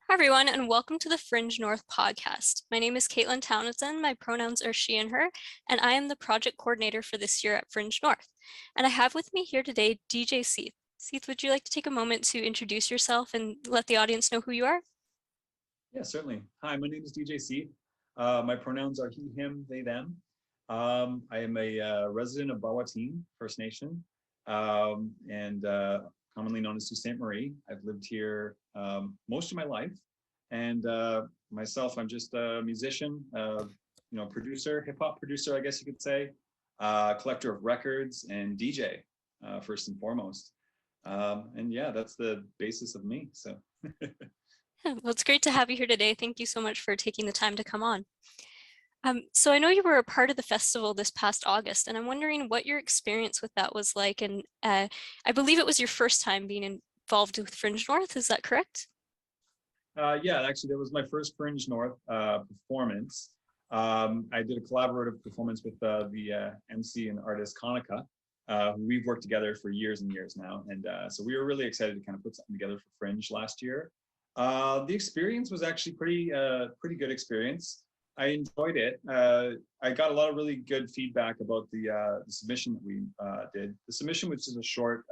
Hi, everyone, and welcome to the Fringe North podcast. My name is Caitlin Townsend. My pronouns are she and her, and I am the project coordinator for this year at Fringe North. And I have with me here today DJ Seith. Seith, would you like to take a moment to introduce yourself and let the audience know who you are? Yeah, certainly. Hi, my name is DJ Seith. My pronouns are he, him, they, them. I am a resident of Bawatin First Nation, and commonly known as Sault Ste. Marie. I've lived here most of my life, and myself, I'm just a musician, producer, hip hop producer, I guess you could say, collector of records and DJ, first and foremost. And yeah, that's the basis of me. So. Well, it's great to have you here today. Thank you so much for taking the time to come on. So I know you were a part of the festival this past August, and I'm wondering what your experience with that was like. And I believe it was your first time being involved with Fringe North. Is that correct? Yeah, actually, that was my first Fringe North performance. I did a collaborative performance with the MC and artist Konica, who we've worked together for years and years now. And so we were really excited to kind of put something together for Fringe last year. The experience was actually pretty good experience. I enjoyed it. I got a lot of really good feedback about the submission that we did. The submission was just a short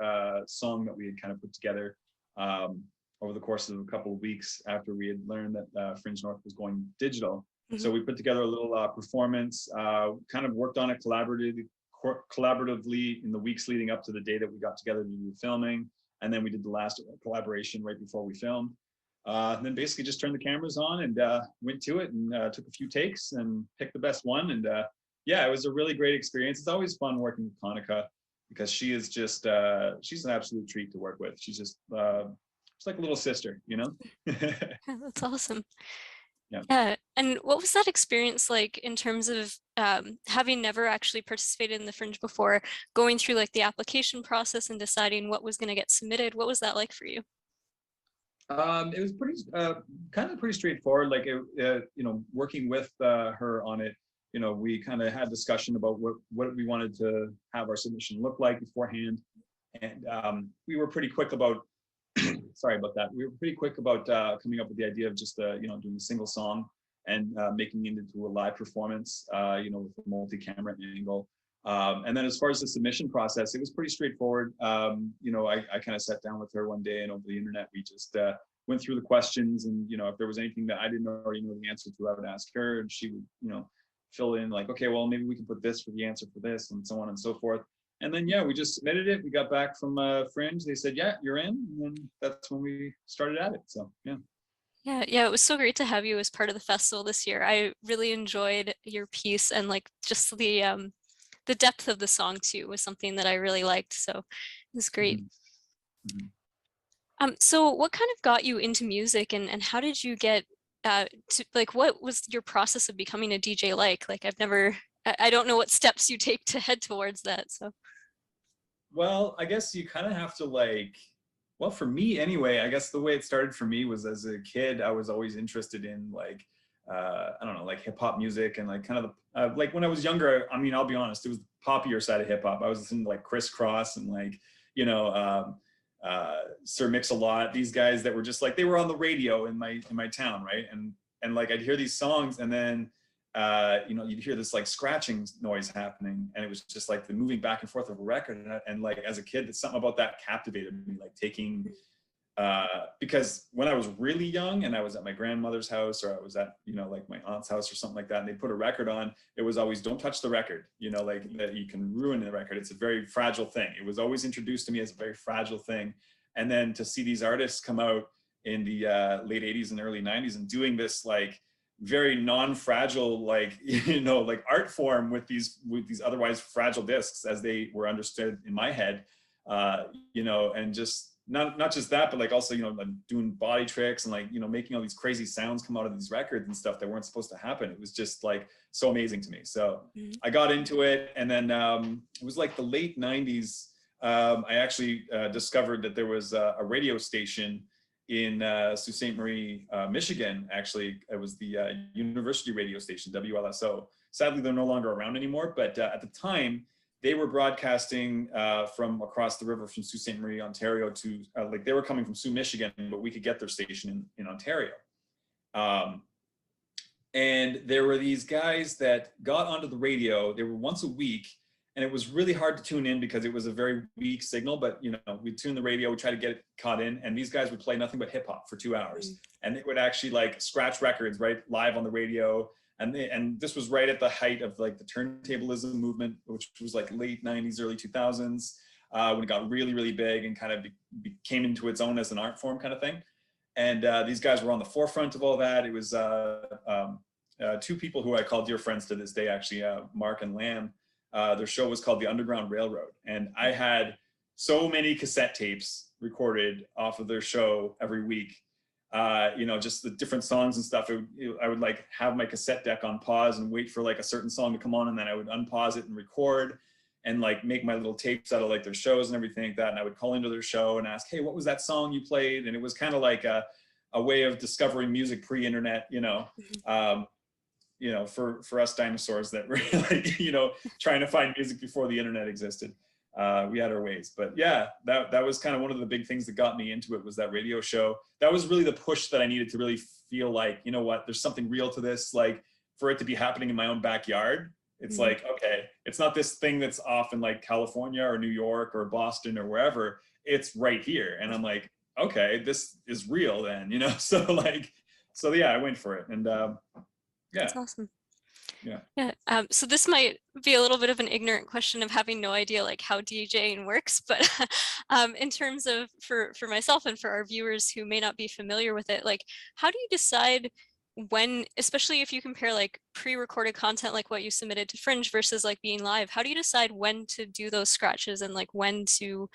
song that we had kind of put together over the course of a couple of weeks after we had learned that Fringe North was going digital. Mm-hmm. So we put together a little performance, kind of worked on it collaboratively in the weeks leading up to the day that we got together to do filming. And then we did the last collaboration right before we filmed. And then basically just turned the cameras on and went to it and took a few takes and picked the best one. And yeah, it was a really great experience. It's always fun working with Konica because she is just, she's an absolute treat to work with. She's just, it's like a little sister, you know? That's awesome. Yeah. Yeah. And what was that experience like in terms of having never actually participated in the Fringe before, going through like the application process and deciding what was going to get submitted? What was that like for you? It was pretty straightforward. Like, working with her on it, we kind of had discussion about what we wanted to have our submission look like beforehand. And we were pretty quick about, sorry about that. We were pretty quick about coming up with the idea of just, doing a single song and making it into a live performance, with a multi-camera angle. And then as far as the submission process, it was pretty straightforward. I kind of sat down with her one day and over the internet, we just went through the questions and, if there was anything that I didn't already know the answer to, I would ask her and she would, fill in like, okay, well, maybe we can put this for the answer for this and so on and so forth. And then, yeah, we just submitted it. We got back from Fringe. They said, yeah, you're in. And then that's when we started at it. So, yeah. Yeah, it was so great to have you as part of the festival this year. I really enjoyed your piece and like just the depth of the song too was something that I really liked. So it was great. Mm-hmm. So what kind of got you into music and how did you get to like, what was your process of becoming a DJ like? Like I don't know what steps you take to head towards that. So. Well, I guess you kind of have to well, for me anyway, I guess the way it started for me was as a kid, I was always interested in I don't know, like hip hop music and like kind of the, like when I was younger, I mean, I'll be honest, it was the poppier side of hip hop. I was listening to like Criss Cross and Sir Mix-a-Lot, these guys that were just like, they were on the radio in my town, right? And like I'd hear these songs and then you'd hear this like scratching noise happening and it was just like the moving back and forth of a record and like as a kid, it's something about that captivated me, like taking because when I was really young and I was at my grandmother's house or I was at like my aunt's house or something like that and they put a record on, it was always don't touch the record, like that you can ruin the record. It's a very fragile thing. It was always introduced to me as a very fragile thing. And then to see these artists come out in the late 80s and early 90s and doing this like very non-fragile like art form with these otherwise fragile discs as they were understood in my head, and just not just that, but like also doing body tricks and like making all these crazy sounds come out of these records and stuff that weren't supposed to happen. It was just like so amazing to me. So I got into it, and then it was like the late 90s. I actually discovered that there was a radio station in Sault Ste. Marie, Michigan. Actually, it was the university radio station, WLSO. Sadly, they're no longer around anymore. But at the time, they were broadcasting from across the river from Sault Ste. Marie, Ontario to like they were coming from Sault, Michigan, but we could get their station in Ontario. And there were these guys that got onto the radio. They were once a week, and it was really hard to tune in because it was a very weak signal. But we'd tune the radio, we'd try to get it caught in, and these guys would play nothing but hip hop for 2 hours, and they would actually like scratch records right live on the radio. And this was right at the height of like the turntablism movement, which was like late 90s, early 2000s, when it got really, really big and kind of came into its own as an art form kind of thing. And these guys were on the forefront of all that. It was two people who I call dear friends to this day, actually, Mark and Lamb. Their show was called The Underground Railroad. And I had so many cassette tapes recorded off of their show every week. Just the different songs and stuff. I would like have my cassette deck on pause and wait for like a certain song to come on, and then I would unpause it and record and like make my little tapes out of like their shows and everything like that. And I would call into their show and ask, hey, what was that song you played? And it was kind of like a way of discovering music pre-internet, for us dinosaurs that were like, trying to find music before the internet existed. We had our ways, but yeah, that was kind of one of the big things that got me into it, was that radio show. That was really the push that I needed to really feel like, you know what, there's something real to this, like for it to be happening in my own backyard. It's like, okay, it's not this thing that's off in like California or New York or Boston or wherever. It's right here. And I'm like, okay, this is real then, So yeah, I went for it. And yeah. That's awesome. Yeah. So this might be a little bit of an ignorant question of having no idea like how DJing works, but in terms of for myself and for our viewers who may not be familiar with it, like how do you decide when, especially if you compare like pre-recorded content like what you submitted to Fringe versus like being live, how do you decide when to do those scratches and like when to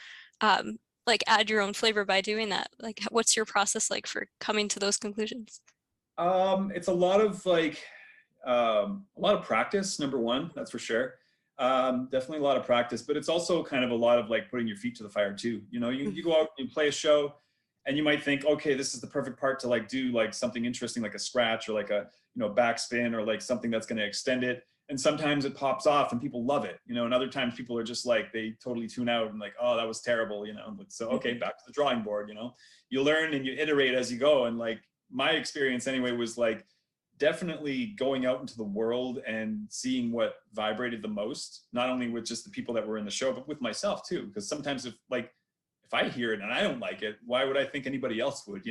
like add your own flavor by doing that? Like what's your process like for coming to those conclusions? It's a lot of practice, number one, that's for sure. Definitely a lot of practice, but it's also kind of a lot of like putting your feet to the fire too. You go out and you play a show and you might think, okay, this is the perfect part to like do like something interesting, like a scratch or like a, backspin or like something that's going to extend it. And sometimes it pops off and people love it, and other times people are just like, they totally tune out and like, oh, that was terrible, but so, okay, back to the drawing board, you learn and you iterate as you go. And like my experience anyway was like, definitely going out into the world and seeing what vibrated the most, not only with just the people that were in the show, but with myself too. Because sometimes if I hear it and I don't like it, why would I think anybody else would,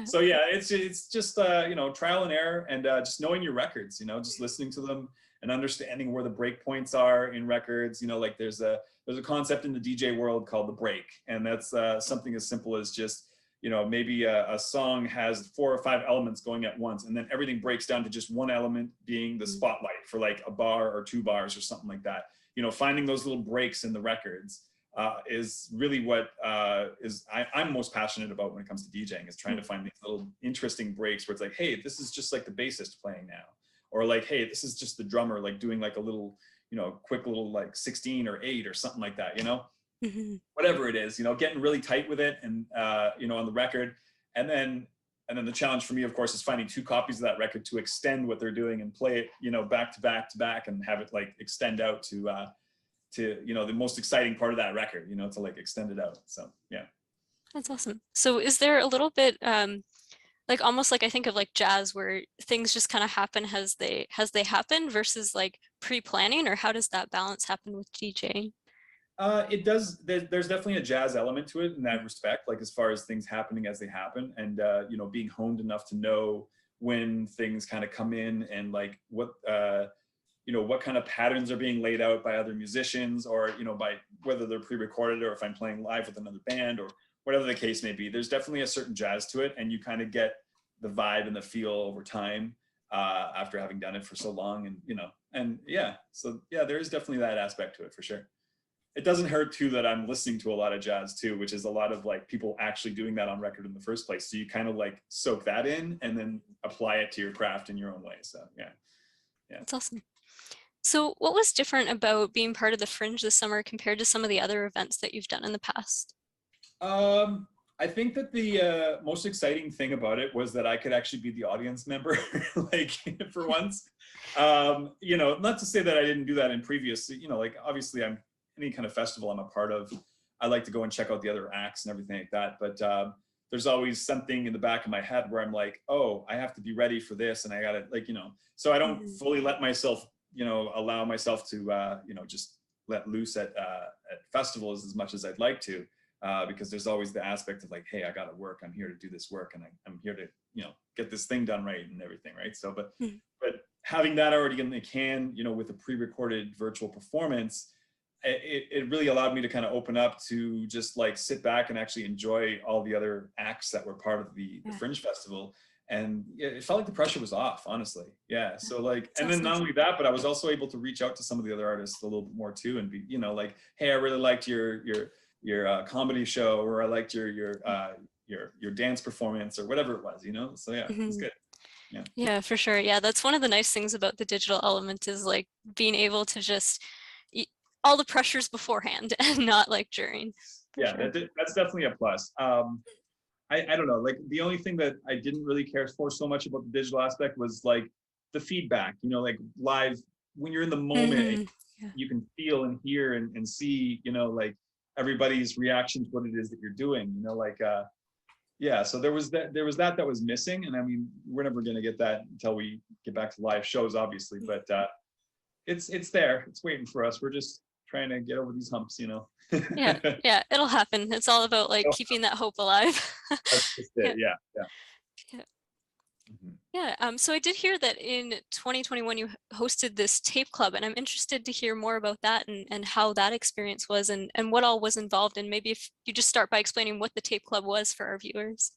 So yeah, it's just, trial and error and just knowing your records, just listening to them and understanding where the break points are in records. Like there's a concept in the DJ world called the break. And that's something as simple as just, maybe a song has 4 or 5 elements going at once, and then everything breaks down to just one element being the spotlight for like a bar or 2 bars or something like that. Finding those little breaks in the records is really what I'm most passionate about when it comes to DJing, is trying to find these little interesting breaks where it's like, hey, this is just like the bassist playing now, or like, hey, this is just the drummer like doing like a little, quick little like 16 or 8 or something like that, whatever it is, getting really tight with it and, on the record. And then the challenge for me, of course, is finding 2 copies of that record to extend what they're doing and play it, back to back to back and have it like extend out to the most exciting part of that record, to like extend it out. So, yeah. That's awesome. So is there a little bit, like almost like I think of like jazz where things just kind of happen as they happen versus like pre-planning, or how does that balance happen with DJing? It does. There's definitely a jazz element to it in that respect, like as far as things happening as they happen, and being honed enough to know when things kind of come in and like what kind of patterns are being laid out by other musicians, or by whether they're pre-recorded or if I'm playing live with another band or whatever the case may be. There's definitely a certain jazz to it, and you kind of get the vibe and the feel over time after having done it for so long, and yeah. So yeah, there is definitely that aspect to it for sure. It doesn't hurt too that I'm listening to a lot of jazz too, which is a lot of like people actually doing that on record in the first place. So you kind of like soak that in and then apply it to your craft in your own way. So yeah. That's awesome. So what was different about being part of the Fringe this summer compared to some of the other events that you've done in the past? I think that the most exciting thing about it was that I could actually be the audience member, like for once. You know, not to say that I didn't do that in previous, you know, like obviously I'm any kind of festival I'm a part of. I like to go and check out the other acts and everything like that. But there's always something in the back of my head where I'm like, oh, I have to be ready for this, and I gotta like, you know, so I don't fully let myself, you know, allow myself to, you know, just let loose at festivals as much as I'd like to. Because there's always the aspect of like, hey, I got to work. I'm here to do this work, and I'm here to, you know, get this thing done right and everything, right? So, but having that already in the can, you know, with a pre-recorded virtual performance, it really allowed me to kind of open up to just like sit back and actually enjoy all the other acts that were part of the Fringe Festival. And it felt like the pressure was off, honestly. Yeah. So like, and then not only that, but I was also able to reach out to some of the other artists a little bit more too, and be, you know, like, hey, I really liked your comedy show, or I liked your dance performance, or whatever it was, you know. So yeah, it was good. Yeah, for sure. Yeah, that's one of the nice things about the digital element, is like being able to just all the pressures beforehand and not like during. Yeah, sure. That's definitely a plus. I don't know, like the only thing that I didn't really care for so much about the digital aspect was like the feedback, you know, like live when you're in the moment, you can feel and hear and see, you know, like everybody's reaction to what it is that you're doing, you know, like yeah, so there was that was missing. And I mean, we're never going to get that until we get back to live shows, obviously, but it's there, it's waiting for us. We're just trying to get over these humps, you know. yeah, it'll happen. It's all about like keeping that hope alive. That's just it. Yeah. So I did hear that in 2021 you hosted this tape club, and I'm interested to hear more about that and how that experience was, and what all was involved. And maybe if you just start by explaining what the tape club was for our viewers.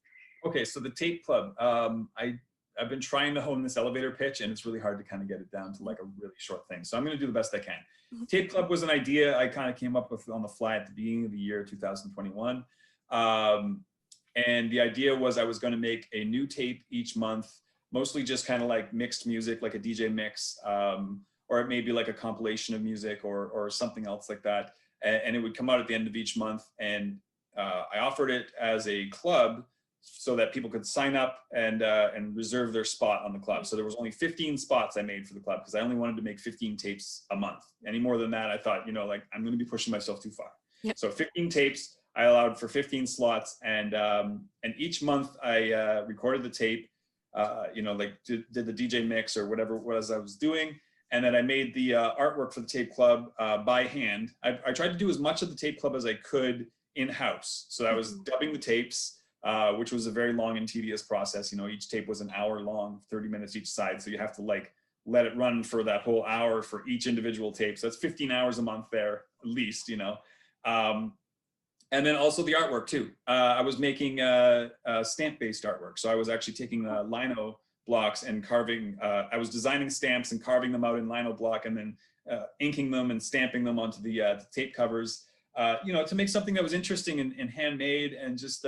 Okay, so the tape club, I've been trying to hone this elevator pitch, and it's really hard to kind of get it down to like a really short thing. So I'm going to do the best I can. Tape club was an idea I kind of came up with on the fly at the beginning of the year 2021. And the idea was I was going to make a new tape each month, mostly just kind of like mixed music, like a DJ mix, or it may be like a compilation of music or something else like that. And it would come out at the end of each month. And I offered it as a club so that people could sign up and reserve their spot on the club. So there was only 15 spots I made for the club, because I only wanted to make 15 tapes a month. Any more than that, I thought, you know, like I'm going to be pushing myself too far. So 15 tapes. I allowed for 15 slots, and each month I recorded the tape, you know, like did the DJ mix or whatever it was I was doing, and then I made the artwork for the tape club by hand. I tried to do as much of the tape club as I could in-house. So I was dubbing the tapes, which was a very long and tedious process. You know, each tape was an hour long, 30 minutes each side, so you have to like let it run for that whole hour for each individual tape. So that's 15 hours a month there, at least, you know. And then also the artwork too. I was making stamp-based artwork. So I was actually taking lino blocks and carving. I was designing stamps and carving them out in lino block, and then inking them and stamping them onto the tape covers. You know, to make something that was interesting and handmade and just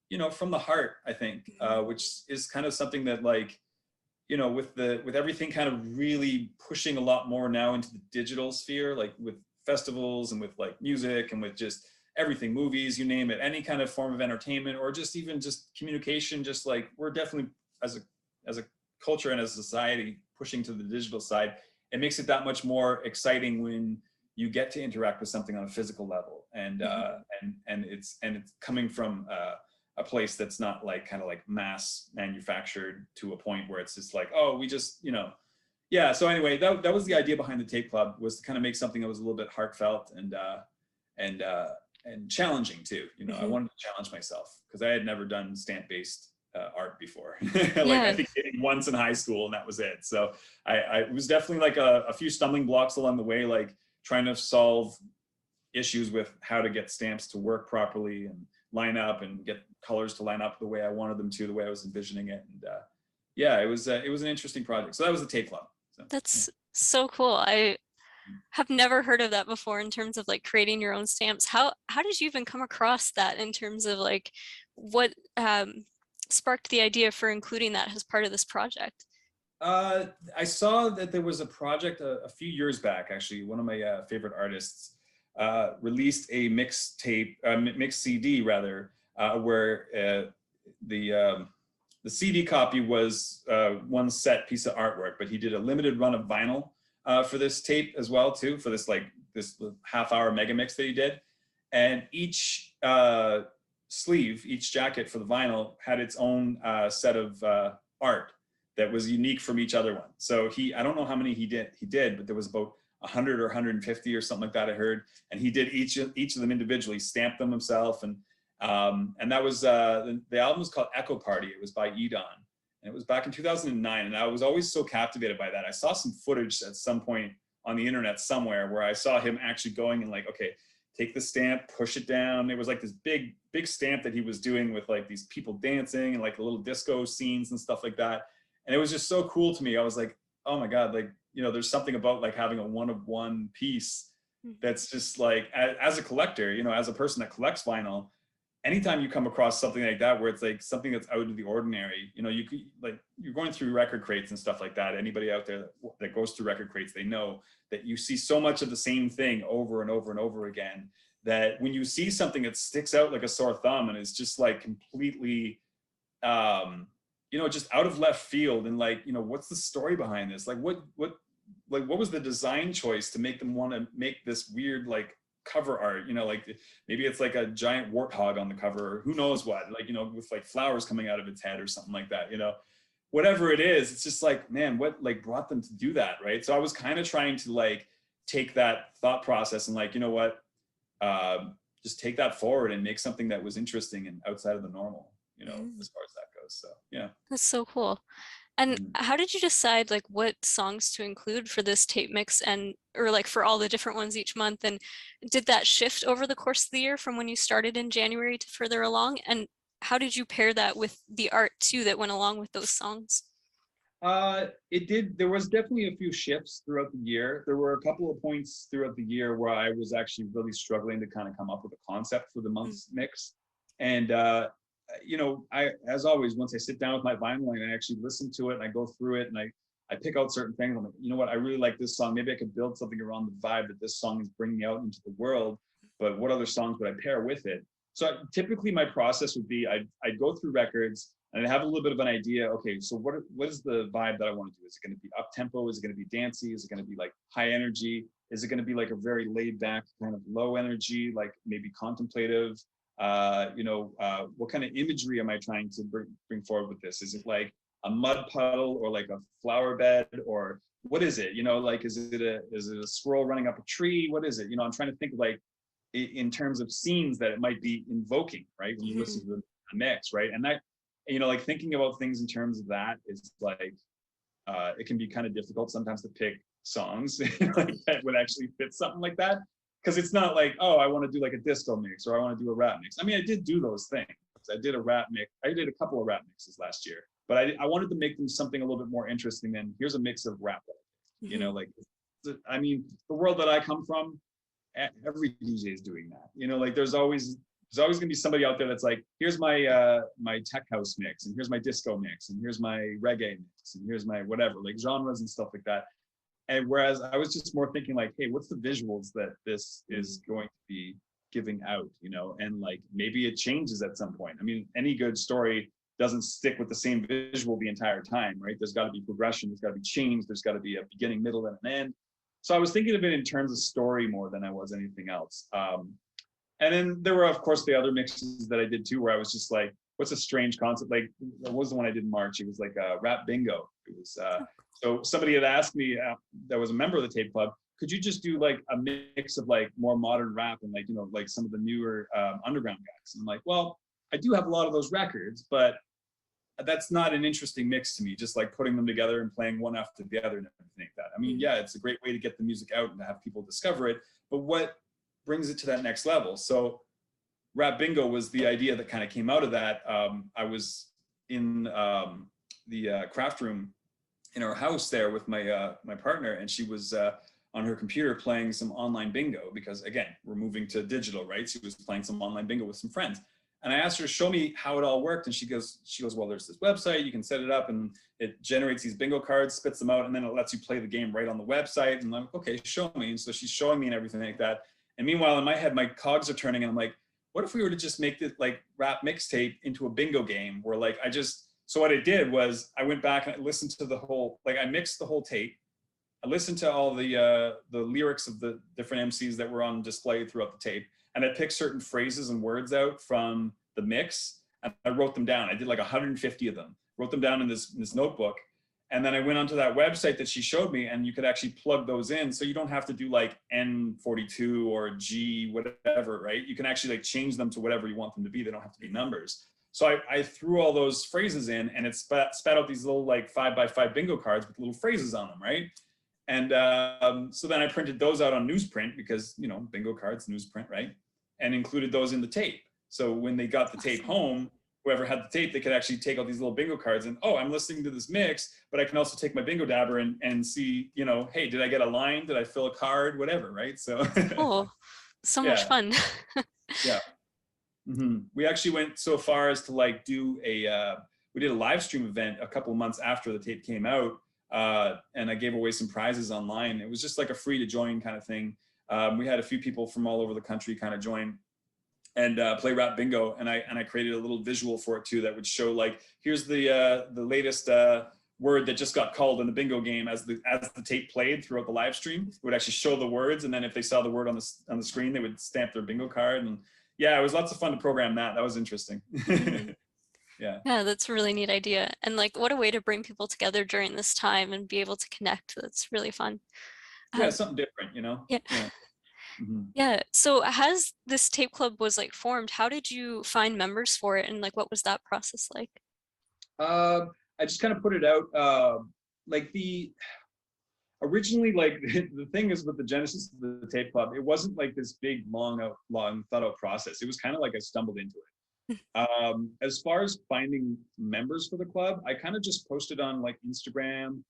you know, from the heart, I think, which is kind of something that, like, you know, with everything kind of really pushing a lot more now into the digital sphere, like with festivals and with like music and with just everything, movies, you name it, any kind of form of entertainment, or just even just communication, just like we're definitely as a culture and as a society pushing to the digital side. It makes it that much more exciting when you get to interact with something on a physical level, and it's coming from a place that's not like kind of like mass manufactured to a point where it's just like, oh, we just, you know. Yeah, so anyway, that was the idea behind the tape club, was to kind of make something that was a little bit heartfelt and challenging too. You know, I wanted to challenge myself, because I had never done stamp-based art before. Like I think once in high school, and that was it. So I was definitely like a few stumbling blocks along the way, like trying to solve issues with how to get stamps to work properly and line up and get colors to line up the way I wanted them to, the way I was envisioning it. And yeah, it was an interesting project. So that was the tape club. So, that's so cool. I have never heard of that before, in terms of like creating your own stamps. How did you even come across that, in terms of like what sparked the idea for including that as part of this project? I saw that there was a project a few years back, actually. One of my favorite artists released a mixed CD rather, where the CD copy was one set piece of artwork, but he did a limited run of vinyl for this tape as well too, for this this half-hour mega mix that he did. And each sleeve, each jacket for the vinyl had its own set of art that was unique from each other one. So I don't know how many he did, but there was about 100 or 150 or something like that, I heard. And he did each of them individually, stamped them himself. And that was, the album was called Echo Party. It was by Edon. And it was back in 2009. And I was always so captivated by that. I saw some footage at some point on the internet somewhere where I saw him actually going and like, okay, take the stamp, push it down. It was like this big stamp that he was doing with like these people dancing and like little disco scenes and stuff like that. And it was just so cool to me. I was like, oh my God, like, you know, there's something about like having a one-of-one piece that's just like, as a collector, you know, as a person that collects vinyl, anytime you come across something like that, where it's like something that's out of the ordinary, you know, you could like, you're going through record crates and stuff like that. Anybody out there that goes through record crates, they know that you see so much of the same thing over and over and over again, that when you see something that sticks out like a sore thumb and is just like completely, you know, just out of left field, and like, you know, what's the story behind this? Like what was the design choice to make them want to make this weird like cover art, you know, like maybe it's like a giant warthog on the cover, or who knows what, like, you know, with like flowers coming out of its head or something like that, you know, whatever it is, it's just like, man, what like brought them to do that, right? So I was kind of trying to like take that thought process and like, you know what, just take that forward and make something that was interesting and outside of the normal, you know, as far as that goes. So yeah. That's so cool. And how did you decide like what songs to include for this tape mix, or like for all the different ones each month? And did that shift over the course of the year from when you started in January to further along? And how did you pair that with the art too that went along with those songs? It did. There was definitely a few shifts throughout the year. There were a couple of points throughout the year where I was actually really struggling to kind of come up with a concept for the month's mix. And you know, as always, once I sit down with my vinyl and I actually listen to it and I go through it and I pick out certain things. I'm like, you know what, I really like this song. Maybe I could build something around the vibe that this song is bringing out into the world, but what other songs would I pair with it? So typically my process would be, I'd go through records and I'd have a little bit of an idea. Okay, so what is the vibe that I want to do? Is it going to be up tempo? Is it going to be dancey? Is it going to be like high energy? Is it going to be like a very laid back kind of low energy, like maybe contemplative? You know, what kind of imagery am I trying to bring forward with this? Is it like a mud puddle or like a flower bed, or what is it? You know, like, is it a squirrel running up a tree? What is it? You know, I'm trying to think of like in terms of scenes that it might be invoking, right? When you listen to the mix, right? And that, you know, like thinking about things in terms of that is like, it can be kind of difficult sometimes to pick songs like that would actually fit something like that. Because it's not like, oh, I want to do like a disco mix or I want to do a rap mix. I mean, I did do those things. I did a rap mix. I did a couple of rap mixes last year, but I wanted to make them something a little bit more interesting than here's a mix of rap. You know, like, I mean, the world that I come from, every DJ is doing that. You know, like there's always going to be somebody out there that's like, here's my my tech house mix, and here's my disco mix, and here's my reggae mix, and here's my whatever, like genres and stuff like that. And whereas I was just more thinking like, hey, what's the visuals that this is going to be giving out, you know? And like, maybe it changes at some point. I mean, any good story doesn't stick with the same visual the entire time, right? There's got to be progression, there's got to be change, there's got to be a beginning, middle, and an end. So I was thinking of it in terms of story more than I was anything else. And then there were, of course, the other mixes that I did too, where I was just like, what's a strange concept? Like, that was the one I did in March. It was like a rap bingo. It was, so somebody had asked me that was a member of the tape club, could you just do like a mix of like more modern rap and like, you know, like some of the newer underground guys? And I'm like, well, I do have a lot of those records, but that's not an interesting mix to me, just like putting them together and playing one after the other and everything like that. I mean, yeah, it's a great way to get the music out and to have people discover it, but what brings it to that next level? So Rap Bingo was the idea that kind of came out of that. I was in the craft room in our house there with my my partner, and she was on her computer playing some online bingo, because again, we're moving to digital, right? She was playing some online bingo with some friends. And I asked her to show me how it all worked. And she goes, well, there's this website, you can set it up and it generates these bingo cards, spits them out, and then it lets you play the game right on the website. And I'm like, okay, show me. And so she's showing me and everything like that. And meanwhile, in my head, my cogs are turning and I'm like, what if we were to just make the like rap mixtape into a bingo game where like so what I did was I went back and I listened to the whole, like I mixed the whole tape. I listened to all the lyrics of the different MCs that were on display throughout the tape. And I picked certain phrases and words out from the mix and I wrote them down. I did like 150 of them, wrote them down in this notebook. And then I went onto that website that she showed me and you could actually plug those in. So you don't have to do like N42 or G, whatever, right? You can actually like change them to whatever you want them to be. They don't have to be numbers. So I threw all those phrases in and it spat out these little like 5x5 bingo cards with little phrases on them, right? And so then I printed those out on newsprint because, you know, bingo cards, newsprint, right? And included those in the tape. So when they got the tape home, whoever had the tape, they could actually take all these little bingo cards and, oh, I'm listening to this mix, but I can also take my bingo dabber and see, you know, hey, did I get a line? Did I fill a card? Whatever, right? So Oh, so much fun. Yeah. Mm-hmm. We actually went so far as to like do we did a live stream event a couple of months after the tape came out, and I gave away some prizes online. It was just like a free to join kind of thing. We had a few people from all over the country kind of join and play rap bingo, and I created a little visual for it too that would show like, here's the latest word that just got called in the bingo game as the tape played throughout the live stream. It would actually show the words, and then if they saw the word on the screen, they would stamp their bingo card. And yeah, it was lots of fun to program that. That was interesting. Mm-hmm. Yeah. Yeah, that's a really neat idea. And like, what a way to bring people together during this time and be able to connect. That's really fun. Yeah, something different, you know? Yeah. Yeah. Mm-hmm. Yeah. So as this tape club was like formed, how did you find members for it? And like, what was that process like? I just kind of put it out, like originally, like the thing is with the genesis of the tape club, it wasn't like this big, long thought out process. It was kind of like I stumbled into it. As far as finding members for the club, I kind of just posted on like Instagram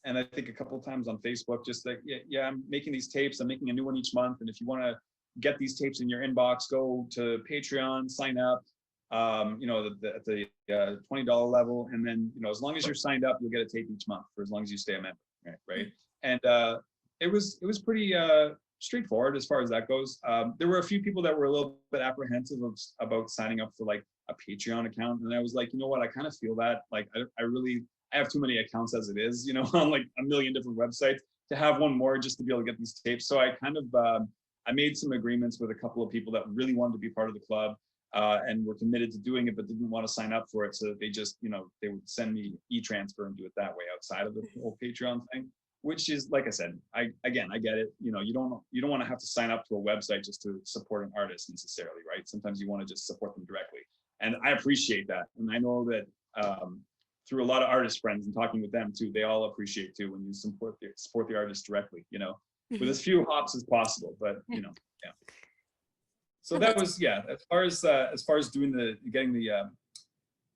and I think a couple of times on Facebook, just like, yeah, I'm making these tapes. I'm making a new one each month. And if you want to get these tapes in your inbox, go to Patreon, sign up, you know, at the $20 level. And then, you know, as long as you're signed up, you'll get a tape each month for as long as you stay a member, right? And it was pretty straightforward as far as that goes. There were a few people that were a little bit apprehensive about signing up for like a Patreon account. And I was like, you know what, I kind of feel that like, I have too many accounts as it is, you know, on like a million different websites to have one more just to be able to get these tapes. So I kind of, I made some agreements with a couple of people that really wanted to be part of the club and were committed to doing it, but didn't want to sign up for it. So they just, you know, they would send me e-transfer and do it that way outside of the whole Patreon thing, which is, like I said, I get it. You know, you don't want to have to sign up to a website just to support an artist necessarily, right? Sometimes you want to just support them directly. And I appreciate that. And I know that through a lot of artist friends and talking with them too, they all appreciate too when you support the artist directly, you know, with as few hops as possible, but you know, yeah. So that was, yeah, as far as getting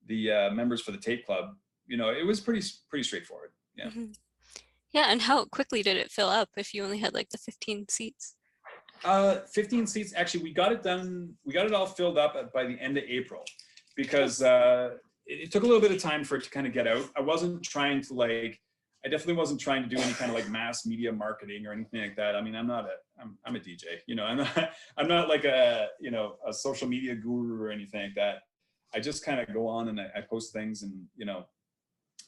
the members for the tape club, you know, it was pretty straightforward. Yeah. Mm-hmm. Yeah, and how quickly did it fill up if you only had like the 15 seats? 15 seats. Actually, we got it all filled up by the end of April because it took a little bit of time for it to kind of get out. I definitely wasn't trying to do any kind of like mass media marketing or anything like that. I mean, I'm a DJ, you know, I'm not like a social media guru or anything like that. I just kind of go on and I post things and, you know,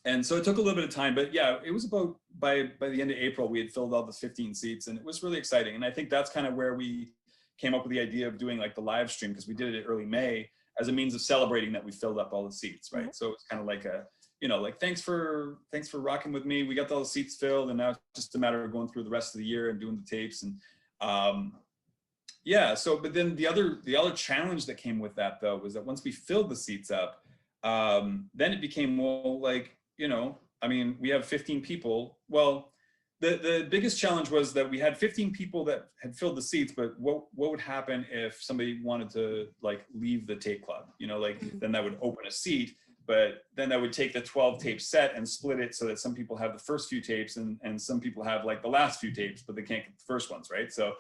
and so it took a little bit of time, but yeah, it was about by the end of April, we had filled all the 15 seats and it was really exciting. And I think that's kind of where we came up with the idea of doing like the live stream, because we did it early May as a means of celebrating that we filled up all the seats, right? Mm-hmm. So it's kind of like a, you know, like thanks for rocking with me. We got all the seats filled, and now it's just a matter of going through the rest of the year and doing the tapes. And yeah, so but then the other challenge that came with that though was that once we filled the seats up, then it became, well, like, you know, I mean, we have 15 people. Well, the biggest challenge was that we had 15 people that had filled the seats, but what would happen if somebody wanted to like leave the tape club? You know, like then that would open a seat, but then that would take the 12 tape set and split it so that some people have the first few tapes and some people have like the last few tapes, but they can't get the first ones, right? So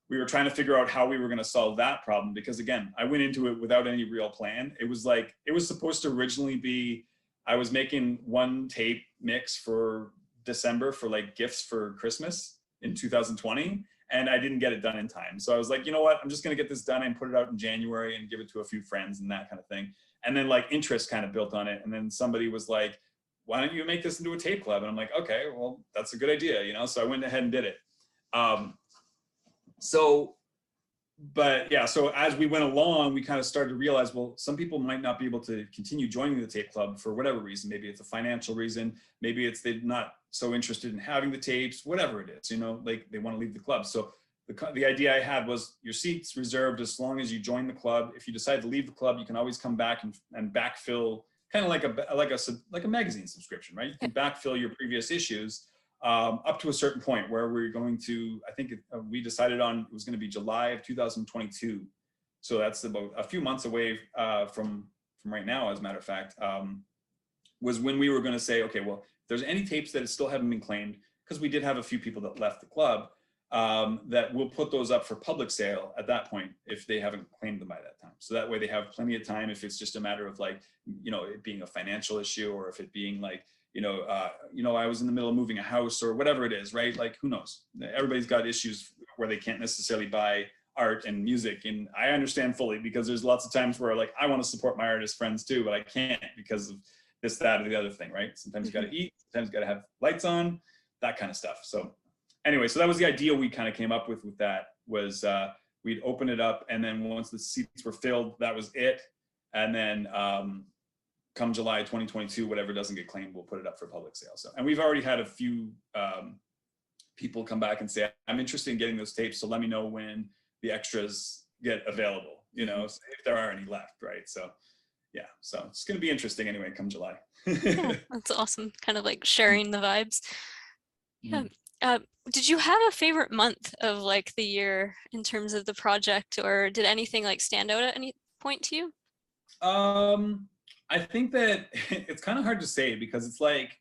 we were trying to figure out how we were going to solve that problem, because again, I went into it without any real plan. It was like, it was supposed to originally be, I was making one tape mix for December for like gifts for Christmas in 2020. and I didn't get it done in time. So I was like, you know what, I'm just going to get this done and put it out in January and give it to a few friends and that kind of thing. And then like interest kind of built on it. And then somebody was like, why don't you make this into a tape club? And I'm like, okay, well, that's a good idea, you know? So I went ahead and did it. But yeah, so as we went along, we kind of started to realize, well, some people might not be able to continue joining the tape club for whatever reason. Maybe it's a financial reason. Maybe it's they're not so interested in having the tapes, whatever it is, you know, like they want to leave the club. So the idea I had was your seat's reserved as long as you join the club. If you decide to leave the club, you can always come back and backfill, kind of like a magazine subscription, right? You can backfill your previous issues up to a certain point where we're going to, I think we decided on it was going to be July of 2022. So that's about a few months away from right now, as a matter of fact, was when we were going to say, okay, well, if there's any tapes that still haven't been claimed, because we did have a few people that left the club, that we'll put those up for public sale at that point if they haven't claimed them by that time. So that way they have plenty of time if it's just a matter of like, you know, it being a financial issue, or if it being like, I was in the middle of moving a house or whatever it is, right? Like, who knows? Everybody's got issues where they can't necessarily buy art and music. And I understand fully, because there's lots of times where like, I want to support my artist friends too, but I can't because of this, that, or the other thing, right? Sometimes you got to eat, sometimes you got to have lights on, that kind of stuff. So anyway, so that was the idea we kind of came up with that was we'd open it up, and then once the seats were filled, that was it. And then come July 2022, whatever doesn't get claimed, we'll put it up for public sale. So, and we've already had a few people come back and say, I'm interested in getting those tapes, so let me know when the extras get available, you know, so if there are any left, right? So yeah, so it's going to be interesting anyway come July. Yeah, that's awesome. Kind of like sharing the vibes. Yeah. Did you have a favorite month of like the year in terms of the project, or did anything like stand out at any point to you? I think that it's kind of hard to say, because it's like,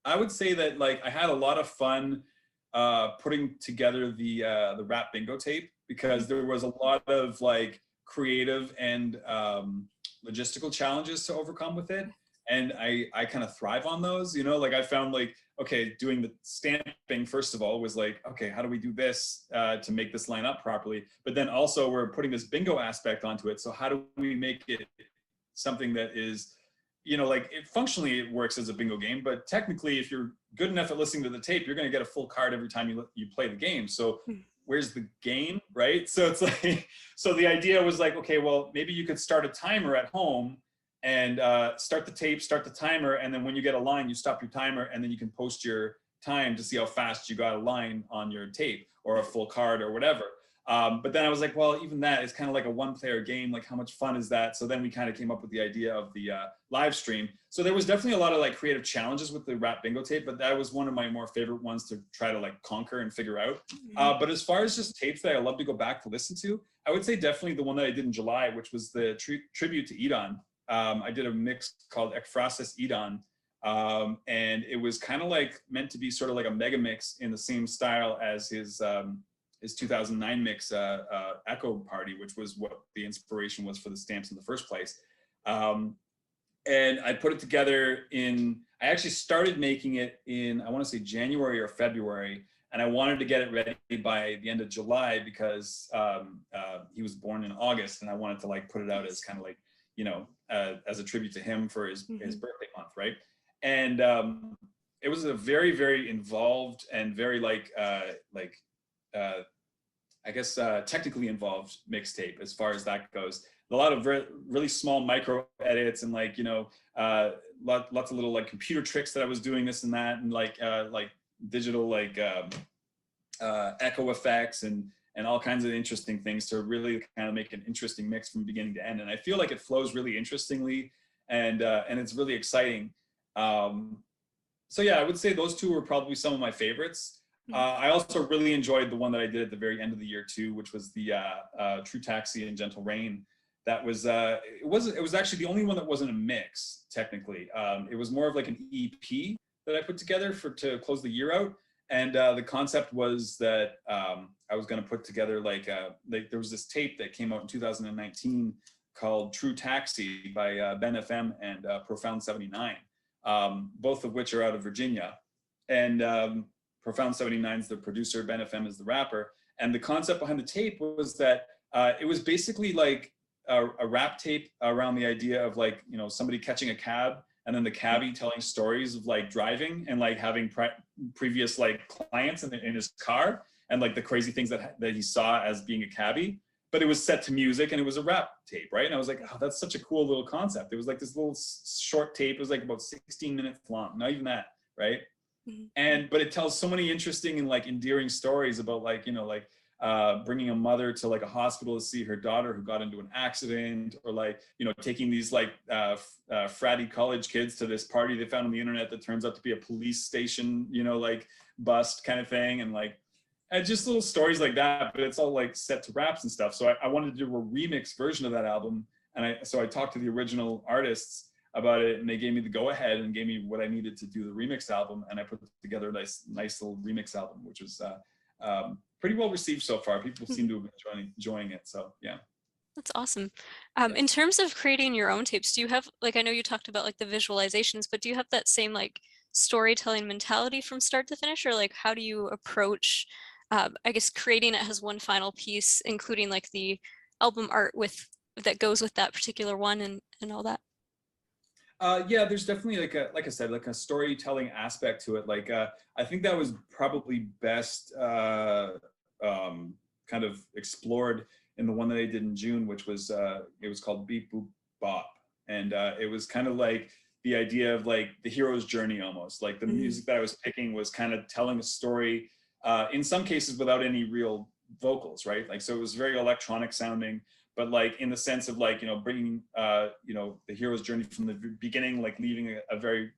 I would say that like I had a lot of fun putting together the rap bingo tape, because there was a lot of like creative and logistical challenges to overcome with it. And I kind of thrive on those, you know, like I found like, okay, doing the stamping, first of all, was like, okay, how do we do this to make this line up properly? But then also we're putting this bingo aspect onto it. So how do we make it something that is, you know, like functionally it works as a bingo game, but technically if you're good enough at listening to the tape, you're going to get a full card every time you play the game. So where's the game, right? So it's like, so the idea was like, okay, well, maybe you could start a timer at home and start the tape, start the timer, and then when you get a line, you stop your timer, and then you can post your time to see how fast you got a line on your tape or a full card or whatever. But then I was like, well, even that is kind of like a one-player game. Like, how much fun is that? So then we kind of came up with the idea of the live stream. So there was definitely a lot of like creative challenges with the rap bingo tape, but that was one of my more favorite ones to try to like conquer and figure out. But as far as just tapes that I love to go back to listen to, I would say definitely the one that I did in July, which was the tribute to Edon. I did a mix called Ekphrasis Edon. And it was kind of like meant to be sort of like a mega mix in the same style as his 2009 mix, Echo Party, which was what the inspiration was for the stamps in the first place. And I put it together I actually started making it in, I want to say January or February, and I wanted to get it ready by the end of July because he was born in August, and I wanted to like put it out as kind of like, you know, as a tribute to him for his birthday month, right? And it was a very, very involved and very I guess technically involved mixtape as far as that goes. A lot of really small micro edits and like, you know, lots of little like computer tricks that I was doing this and that, and like digital like echo effects and all kinds of interesting things to really kind of make an interesting mix from beginning to end. And I feel like it flows really interestingly, and it's really exciting. So yeah, I would say those two were probably some of my favorites. I also really enjoyed the one that I did at the very end of the year too, which was the True Taxi and Gentle Rain. That was it was actually the only one that wasn't a mix technically. It was more of like an EP that I put together to close the year out. And the concept was that I was going to put together like there was this tape that came out in 2019 called True Taxi by Ben FM and Profound 79, both of which are out of Virginia. And Profound 79 is the producer, Ben FM is the rapper. And the concept behind the tape was that it was basically like a rap tape around the idea of like, you know, somebody catching a cab and then the cabbie telling stories of like driving and like having previous like clients in his car and like the crazy things that he saw as being a cabbie. But it was set to music and it was a rap tape, right? And I was like, oh, that's such a cool little concept. It was like this little short tape. It was like about 16 minutes long, not even that, right? Mm-hmm. But it tells so many interesting and like endearing stories about like, you know, like bringing a mother to like a hospital to see her daughter who got into an accident, or like, you know, taking these like fratty college kids to this party they found on the internet that turns out to be a police station, you know, like bust kind of thing. And like, and just little stories like that, but it's all like set to raps and stuff. So I wanted to do a remix version of that album. And so I talked to the original artists about it, and they gave me the go ahead and gave me what I needed to do the remix album. And I put together a nice little remix album, which was pretty well received so far. People seem to have been enjoying it. So yeah. That's awesome. In terms of creating your own tapes, do you have, like, I know you talked about like the visualizations, but do you have that same like storytelling mentality from start to finish, or like how do you approach I guess creating it as one final piece, including like the album art that goes with that particular one and all that? Yeah, there's definitely like I said, like a storytelling aspect to it. Like I think that was probably best kind of explored in the one that I did in June, which was it was called Beep Boop Bop, and it was kind of like the idea of like the hero's journey almost. Like the music that I was picking was kind of telling a story. In some cases without any real vocals, right? Like, so it was very electronic sounding, but like in the sense of like, you know, bringing, you know, the hero's journey from the beginning, like leaving a very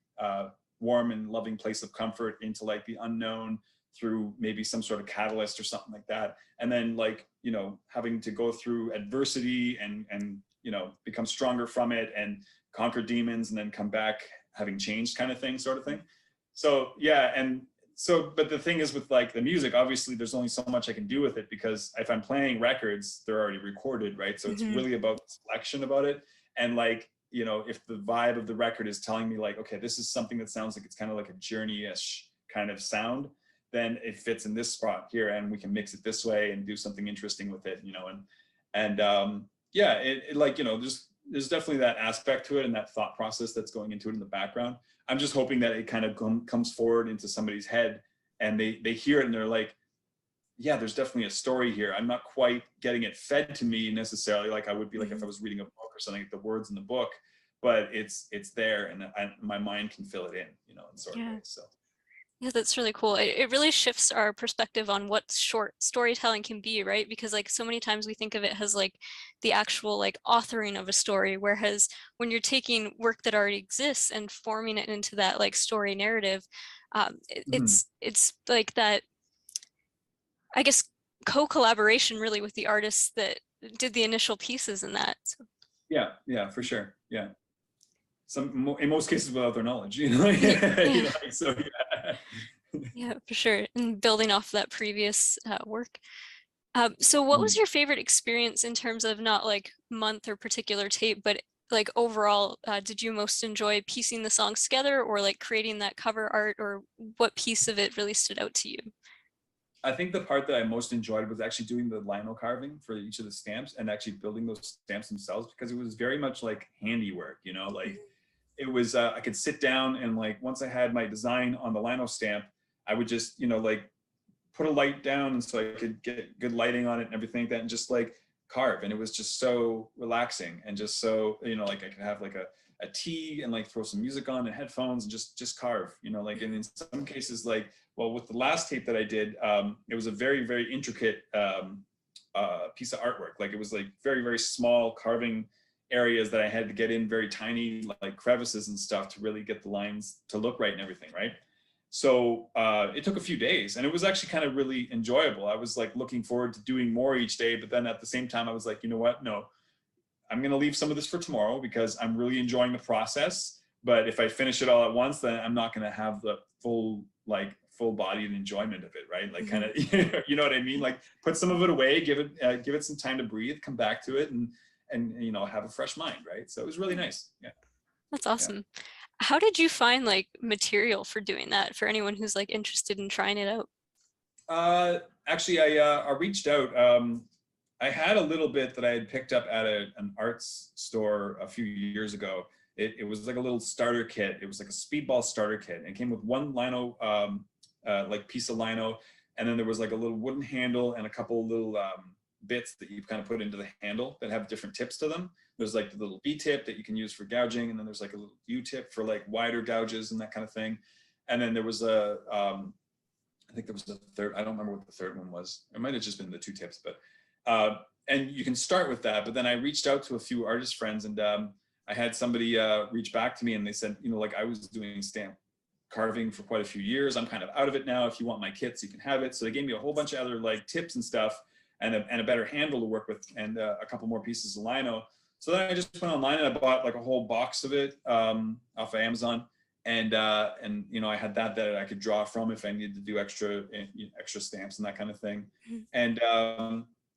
warm and loving place of comfort into like the unknown through maybe some sort of catalyst or something like that. And then like, you know, having to go through adversity and, you know, become stronger from it and conquer demons and then come back having changed kind of thing, sort of thing. So yeah, and so, but the thing is with like the music, obviously there's only so much I can do with it, because if I'm playing records, they're already recorded, right? So it's really about selection about it. And like, you know, if the vibe of the record is telling me like, okay, this is something that sounds like it's kind of like a journey-ish kind of sound, then it fits in this spot here and we can mix it this way and do something interesting with it, you know? And yeah, it like, you know, there's definitely that aspect to it and that thought process that's going into it in the background. I'm just hoping that it kind of comes forward into somebody's head and they hear it and they're like, yeah, there's definitely a story here. I'm not quite getting it fed to me necessarily like I would be like if I was reading a book or something, like the words in the book, but it's there and my mind can fill it in, you know, in sort of ways. So. Yeah, that's really cool. It really shifts our perspective on what short storytelling can be, right? Because like so many times we think of it as like the actual like authoring of a story, whereas when you're taking work that already exists and forming it into that like story narrative, it's like that, I guess, co-collaboration really with the artists that did the initial pieces in that. So. Yeah, for sure. Yeah. In most cases without their knowledge, you know, you know, so yeah. Yeah, for sure. And building off that previous work. So what was your favorite experience in terms of not like month or particular tape, but like overall, did you most enjoy piecing the songs together or like creating that cover art, or what piece of it really stood out to you? I think the part that I most enjoyed was actually doing the lino carving for each of the stamps and actually building those stamps themselves, because it was very much like handiwork, you know, like it was, I could sit down and like, once I had my design on the lino stamp, I would just, you know, like put a light down and so I could get good lighting on it and everything like that, and just like carve. And it was just so relaxing and just so, you know, like I could have like a tea and like throw some music on and headphones and just carve, you know, like, and in some cases, like, well, with the last tape that I did, it was a very, very intricate piece of artwork. Like it was like very, very small carving areas that I had to get in, very tiny like crevices and stuff to really get the lines to look right and everything, right? So it took a few days and it was actually kind of really enjoyable. I was like looking forward to doing more each day, but then at the same time I was like, you know what, no, I'm gonna leave some of this for tomorrow because I'm really enjoying the process. But if I finish it all at once, then I'm not gonna have the full-bodied enjoyment of it, right? Like kind of, you know what I mean? Like put some of it away, give it some time to breathe, come back to it, and you know, have a fresh mind, right? So it was really nice. Yeah. That's awesome. How did you find like material for doing that for anyone who's like interested in trying it out? Actually, I reached out. I had a little bit that I had picked up at an arts store a few years ago. It was like a little starter kit. It was like a speedball starter kit. And it came with one lino, like piece of lino, and then there was like a little wooden handle and a couple little bits that you kind of put into the handle that have different tips to them. There's like the little B tip that you can use for gouging, and then there's like a little U tip for like wider gouges and that kind of thing. And then there was I think there was a third. I don't remember what the third one was. It might have just been the two tips, but and you can start with that. But then I reached out to a few artist friends, and I had somebody reach back to me, and they said, you know, like I was doing stamp carving for quite a few years. I'm kind of out of it now. If you want my kits, you can have it. So they gave me a whole bunch of other like tips and stuff, and a better handle to work with, and a couple more pieces of lino. So then I just went online and I bought like a whole box of it off of Amazon. And you know, I had that I could draw from if I needed to do extra stamps and that kind of thing. And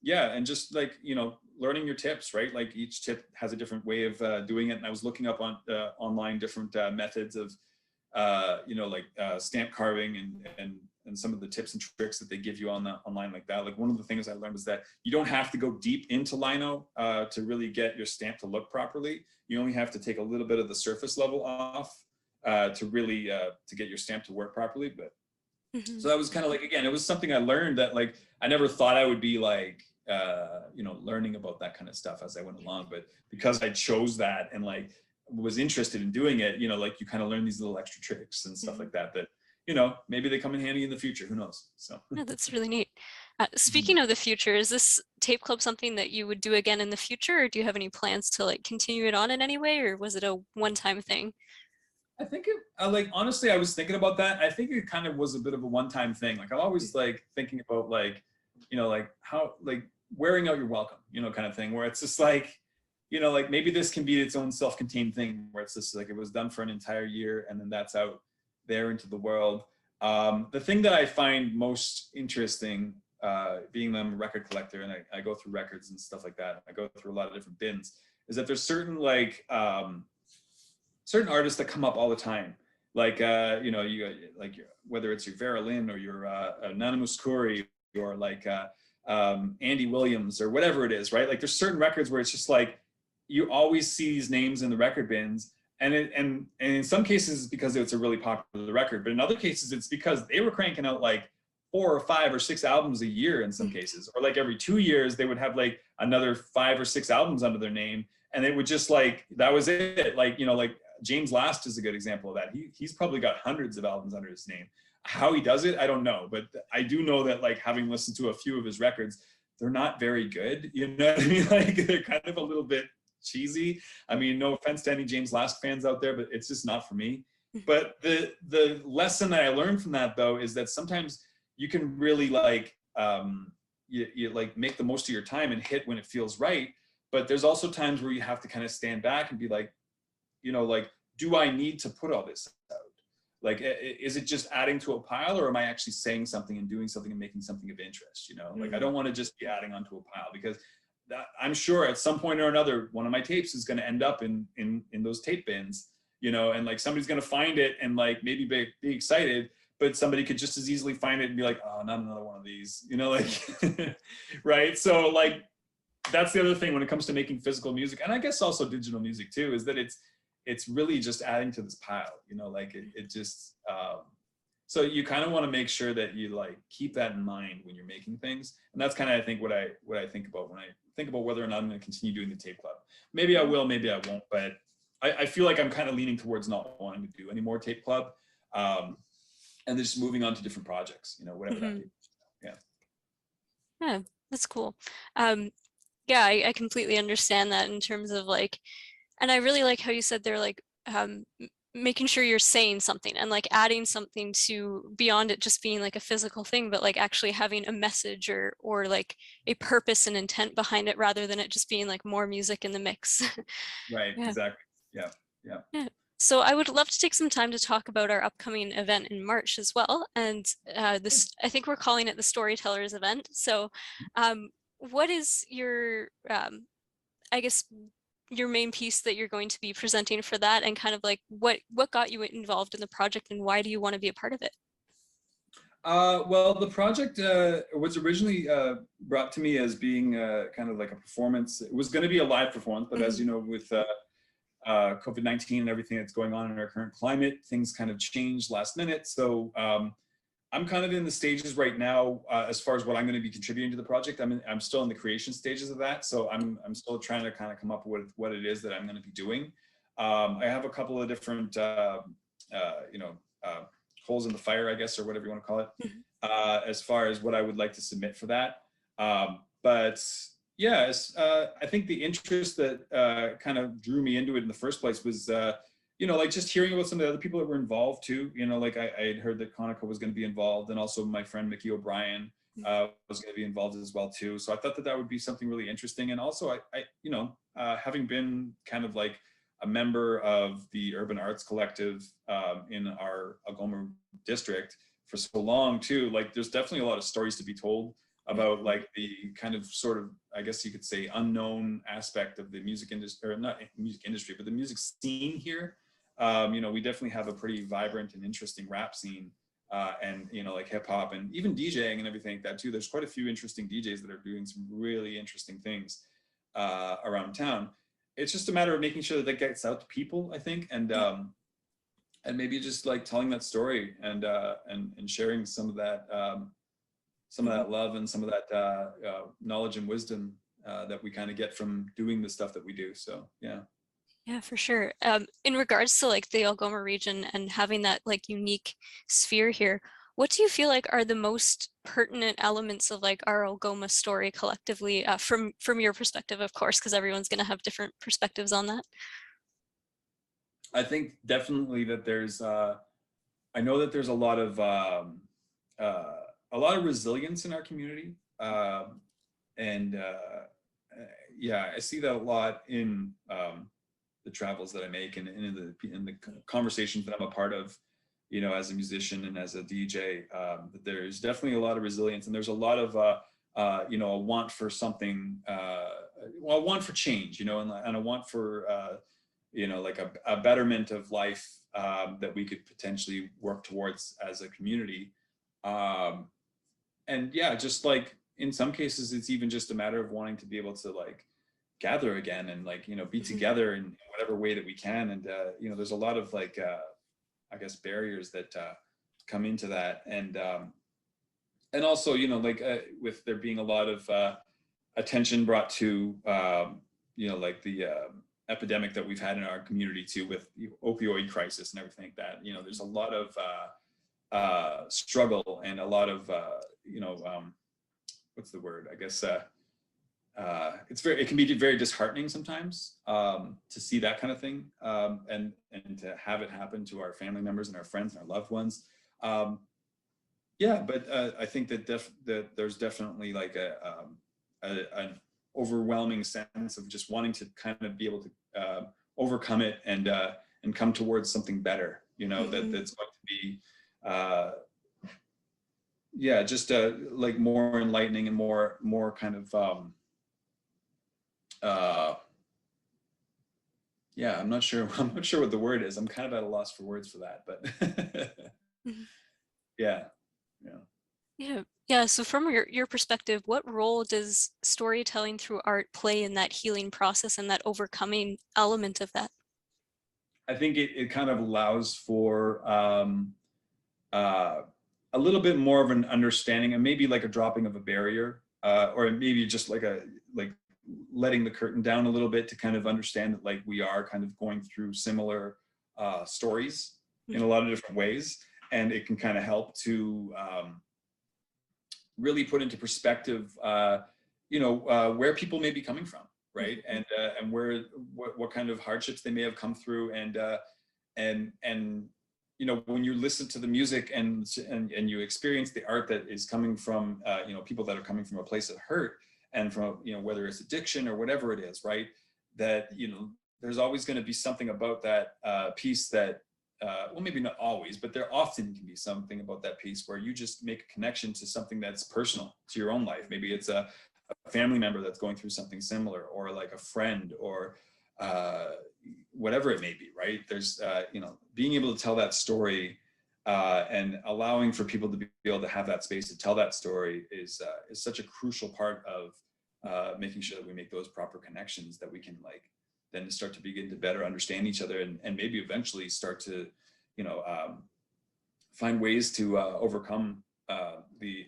yeah, and just like, you know, learning your tips, right? Like each tip has a different way of doing it. And I was looking up on online different methods of you know, like stamp carving and some of the tips and tricks that they give you on online like that. Like one of the things I learned was that you don't have to go deep into lino to really get your stamp to look properly. You only have to take a little bit of the surface level off to really to get your stamp to work properly. But so that was kind of like, again, it was something I learned that like I never thought I would be like you know, learning about that kind of stuff as I went along. But because I chose that and like was interested in doing it, you know, like you kind of learn these little extra tricks and stuff like that you know, maybe they come in handy in the future, who knows. So yeah, that's really neat. Speaking of the future, is this tape club something that you would do again in the future, or do you have any plans to like continue it on in any way, or was it a one-time thing? I think it, like, honestly, I was thinking about that. I think it kind of was a bit of a one-time thing. Like I'm always like thinking about like, you know, like how, like wearing out your welcome, you know, kind of thing, where it's just like, you know, like maybe this can be its own self-contained thing where it's just like, it was done for an entire year and then that's out there into the world. The thing that I find most interesting, being that I'm a record collector and I go through records and stuff like that, I go through a lot of different bins, is that there's certain like, certain artists that come up all the time. Like, you know, you like whether it's your Vera Lynn or your Anonymous Corey or like Andy Williams or whatever it is, right? Like there's certain records where it's just like, you always see these names in the record bins. And and in some cases it's because it's a really popular record, but in other cases it's because they were cranking out like 4 or 5 or 6 albums a year in some cases, or like every 2 years they would have like another 5 or 6 albums under their name, and it would just like, that was it. Like, you know, like James Last is a good example of that. He's probably got hundreds of albums under his name. How he does it, I don't know, but I do know that like having listened to a few of his records, they're not very good. You know what I mean? Like they're kind of a little bit cheesy. I mean, no offense to any James Last fans out there, but it's just not for me. But the lesson that I learned from that though is that sometimes you can really like you like make the most of your time and hit when it feels right. But there's also times where you have to kind of stand back and be like, you know, like, do I need to put all this out? Like, is it just adding to a pile, or am I actually saying something and doing something and making something of interest? You know, like I don't want to just be adding onto a pile, because that, I'm sure at some point or another, one of my tapes is going to end up in those tape bins, you know, and like somebody's going to find it and like maybe be excited, but somebody could just as easily find it and be like, oh, not another one of these, you know, like, right? So like, that's the other thing when it comes to making physical music, and I guess also digital music too, is that it's really just adding to this pile, you know, like it just, so you kind of want to make sure that you like keep that in mind when you're making things. And that's kind of, I think, what I think about when I think about whether or not I'm going to continue doing the tape club. Maybe I will, maybe I won't, but I feel like I'm kind of leaning towards not wanting to do any more tape club, and just moving on to different projects, you know, whatever that is. Yeah. Yeah, that's cool. Yeah, I completely understand that in terms of like, and I really like how you said they're like making sure you're saying something and like adding something to beyond it just being like a physical thing, but like actually having a message or like a purpose and intent behind it, rather than it just being like more music in the mix. Right. Yeah. Exactly. Yeah. Yeah. Yeah. So I would love to take some time to talk about our upcoming event in March as well. And this, I think we're calling it the Storytellers event. So what is your, I guess, your main piece that you're going to be presenting for that, and kind of like what got you involved in the project and why do you want to be a part of it? Well, the project was originally brought to me as being kind of like a performance. It was going to be a live performance, but as you know, with COVID-19 and everything that's going on in our current climate, things kind of changed last minute. So I'm kind of in the stages right now as far as what I'm going to be contributing to the project. I'm still in the creation stages of that. So I'm still trying to kind of come up with what it is that I'm going to be doing. I have a couple of different, holes in the fire, I guess, or whatever you want to call it, as far as what I would like to submit for that. But yeah, I think the interest that kind of drew me into it in the first place was, like just hearing about some of the other people that were involved too. Like I had heard that Conoco was going to be involved, and also my friend Mickey O'Brien was going to be involved as well too. So I thought that would be something really interesting. And also having been kind of like a member of the Urban Arts Collective in our Algoma district for so long too, like there's definitely a lot of stories to be told about like the kind of sort of, I guess you could say, unknown aspect of the music industry, or not music industry, but the music scene here. We definitely have a pretty vibrant and interesting rap scene, and like hip hop and even DJing and everything like that too. There's quite a few interesting DJs that are doing some really interesting things around town. It's just a matter of making sure that gets out to people, I think, and maybe just like telling that story and sharing some of that love and some of that knowledge and wisdom that we kind of get from doing the stuff that we do. So yeah. Yeah, for sure. In regards to like the Algoma region and having that like unique sphere here, what do you feel like are the most pertinent elements of like our Algoma story collectively, from your perspective, of course, because everyone's going to have different perspectives on that? I think definitely that there's, I know that there's a lot of resilience in our community, and yeah, I see that a lot in the travels that I make and in the conversations that I'm a part of, as a musician and as a DJ. There's definitely a lot of resilience, and there's a lot of a want for something, a want for change, and a want for like a betterment of life that we could potentially work towards as a community. And yeah, just like in some cases, it's even just a matter of wanting to be able to like gather again and like, be together in whatever way that we can. And, there's a lot of like, I guess, barriers that come into that. And also, with there being a lot of attention brought to, like the epidemic that we've had in our community too, with the opioid crisis and everything like that, there's a lot of struggle and a lot of, what's the word? I guess, it can be very disheartening sometimes to see that kind of thing, and to have it happen to our family members and our friends and our loved ones. Yeah, but I think that there's definitely like an overwhelming sense of just wanting to kind of be able to overcome it and come towards something better. That's going to be just like more enlightening and more kind of I'm not sure what the word is. I'm kind of at a loss for words for that, but yeah. So from your perspective, what role does storytelling through art play in that healing process and that overcoming element of that? I think it kind of allows for a little bit more of an understanding and maybe like a dropping of a barrier, or maybe just like letting the curtain down a little bit to kind of understand that like we are kind of going through similar stories in a lot of different ways. And it can kind of help to really put into perspective, where people may be coming from, right? And what kind of hardships they may have come through, and when you listen to the music and you experience the art that is coming from people that are coming from a place of hurt, and from whether it's addiction or whatever it is, right? That there's always going to be something about that piece that. Well, maybe not always, but there often can be something about that piece where you just make a connection to something that's personal to your own life. Maybe it's a family member that's going through something similar, or like a friend, or whatever it may be, right? There's, you know, being able to tell that story and allowing for people to be able to have that space to tell that story is such a crucial part of making sure that we make those proper connections, that we can like then start to begin to better understand each other, and maybe eventually start to, you know, find ways to overcome the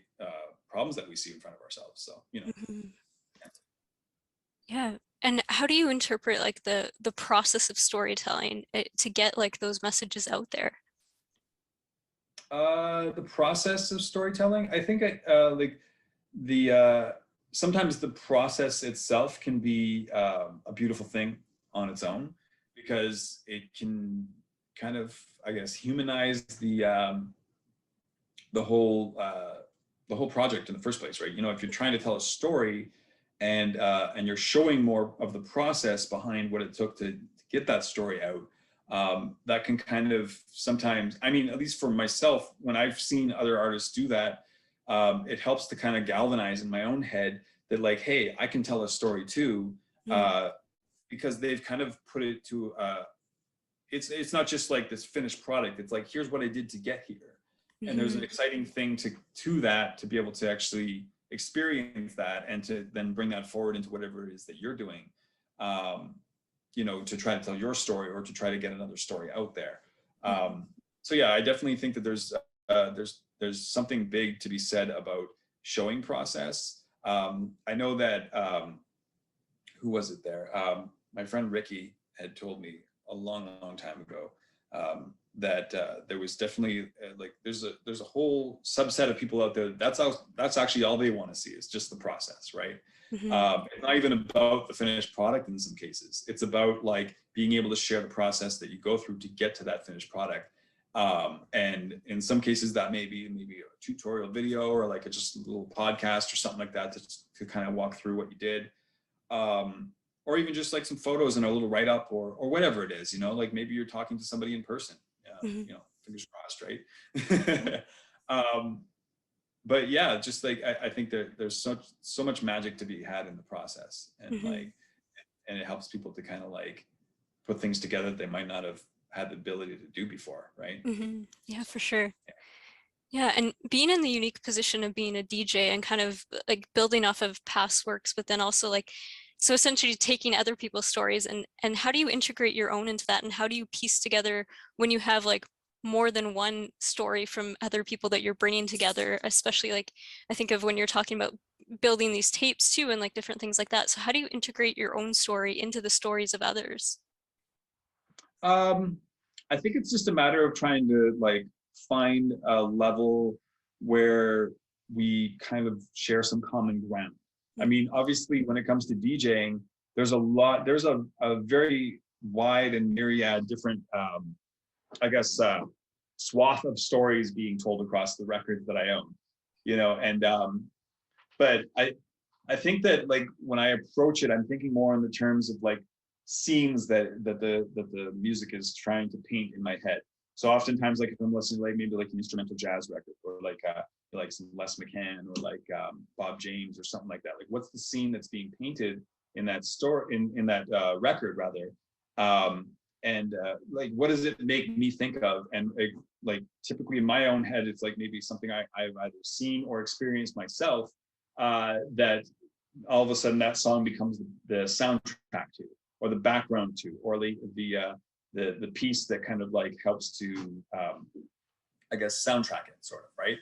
problems that we see in front of ourselves. So, you know. Mhm. Yeah. And how do you interpret like the process of storytelling to get like those messages out there? The process of storytelling, I think like the sometimes the process itself can be a beautiful thing on its own, because it can kind of, I guess, humanize the whole project in the first place, right? You know, if you're trying to tell a story and you're showing more of the process behind what it took to get that story out, that can kind of sometimes, I mean, at least for myself, when I've seen other artists do that, it helps to kind of galvanize in my own head that like, hey, I can tell a story too, because they've kind of put it to, it's not just like this finished product. It's like, here's what I did to get here. And there's an exciting thing to that, to be able to actually experience that and to then bring that forward into whatever it is that you're doing, you know, to try to tell your story or to try to get another story out there. So yeah, I definitely think that there's something big to be said about showing process. I know that, who was it there? My friend Ricky had told me a long time ago, that there was definitely like there's a whole subset of people out there that's actually all they want to see is just the process, right? It's not even about the finished product in some cases. It's about like being able to share the process that you go through to get to that finished product. And in some cases that may be maybe a tutorial video or like just a little podcast or something like that to kind of walk through what you did. Or even just like some photos and a little write-up or whatever it is, you know, like maybe you're talking to somebody in person, you know, fingers crossed, right? But yeah, just like, I think there's so much magic to be had in the process, and like, and it helps people to kind of like put things together that they might not have had the ability to do before, right? Yeah, for sure. Yeah, and being in the unique position of being a DJ and kind of like building off of past works, but then also like, so essentially taking other people's stories and how do you integrate your own into that? And how do you piece together when you have like more than one story from other people that you're bringing together, especially like, I think of when you're talking about building these tapes too, and like different things like that. So how do you integrate your own story into the stories of others? I think it's just a matter of trying to like find a level where we kind of share some common ground. I mean, obviously, when it comes to DJing, there's a very wide and myriad different, I guess, swath of stories being told across the records that I own, you know, and but I think that like when I approach it, I'm thinking more in the terms of like scenes that the music is trying to paint in my head. So oftentimes, like if I'm listening to like maybe like an instrumental jazz record or like some Les McCann or like Bob James or something like that. Like what's the scene that's being painted in that story in that record rather, like what does it make me think of? And like typically in my own head, it's like maybe something I've either seen or experienced myself, that all of a sudden that song becomes the soundtrack to, or the background to, or the piece that kind of like helps to, I guess, soundtrack it sort of, right?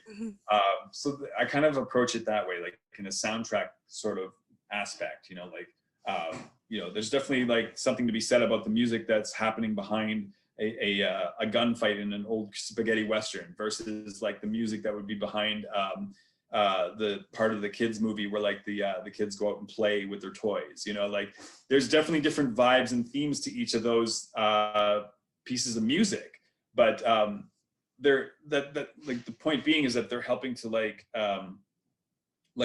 So I kind of approach it that way, like in a soundtrack sort of aspect, you know, like, you know, there's definitely like something to be said about the music that's happening behind a gunfight in an old spaghetti Western versus like the music that would be behind, the part of the kids movie where like the kids go out and play with their toys, you know, like there's definitely different vibes and themes to each of those pieces of music, but they're that like the point being is that they're helping to like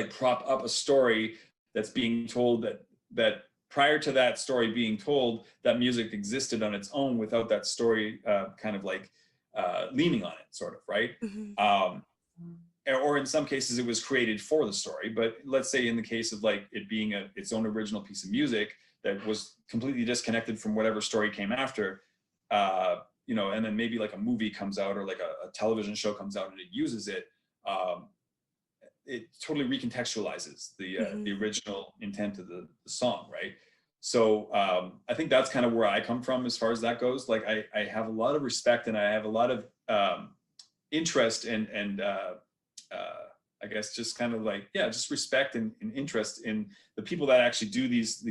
prop up a story that's being told, that prior to that story being told, that music existed on its own without that story kind of like leaning on it sort of, right? Or in some cases it was created for the story, but let's say in the case of like it being its own original piece of music, that was completely disconnected from whatever story came after, you know, and then maybe like a movie comes out or like a television show comes out and it uses it, it totally recontextualizes the original intent of the song, right? So I think that's kind of where I come from as far as that goes. Like I have a lot of respect and I have a lot of interest and I guess just kind of like, yeah, just respect and interest in the people that actually do these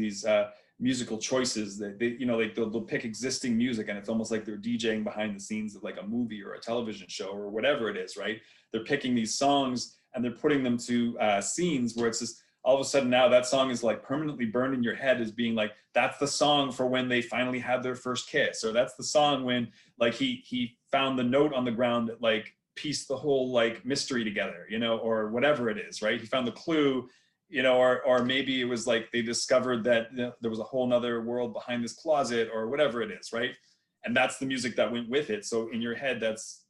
musical choices that they, you know, like they'll pick existing music and it's almost like they're DJing behind the scenes of like a movie or a television show or whatever it is, right? They're picking these songs and they're putting them to scenes where it's just all of a sudden now that song is like permanently burned in your head as being like, that's the song for when they finally had their first kiss, or that's the song when like he found the note on the ground that like pieced the whole like mystery together, you know, or whatever it is, right? He found the clue, you know, or maybe it was like they discovered that, you know, there was a whole nother world behind this closet or whatever it is, right? And that's the music that went with it. So in your head, that's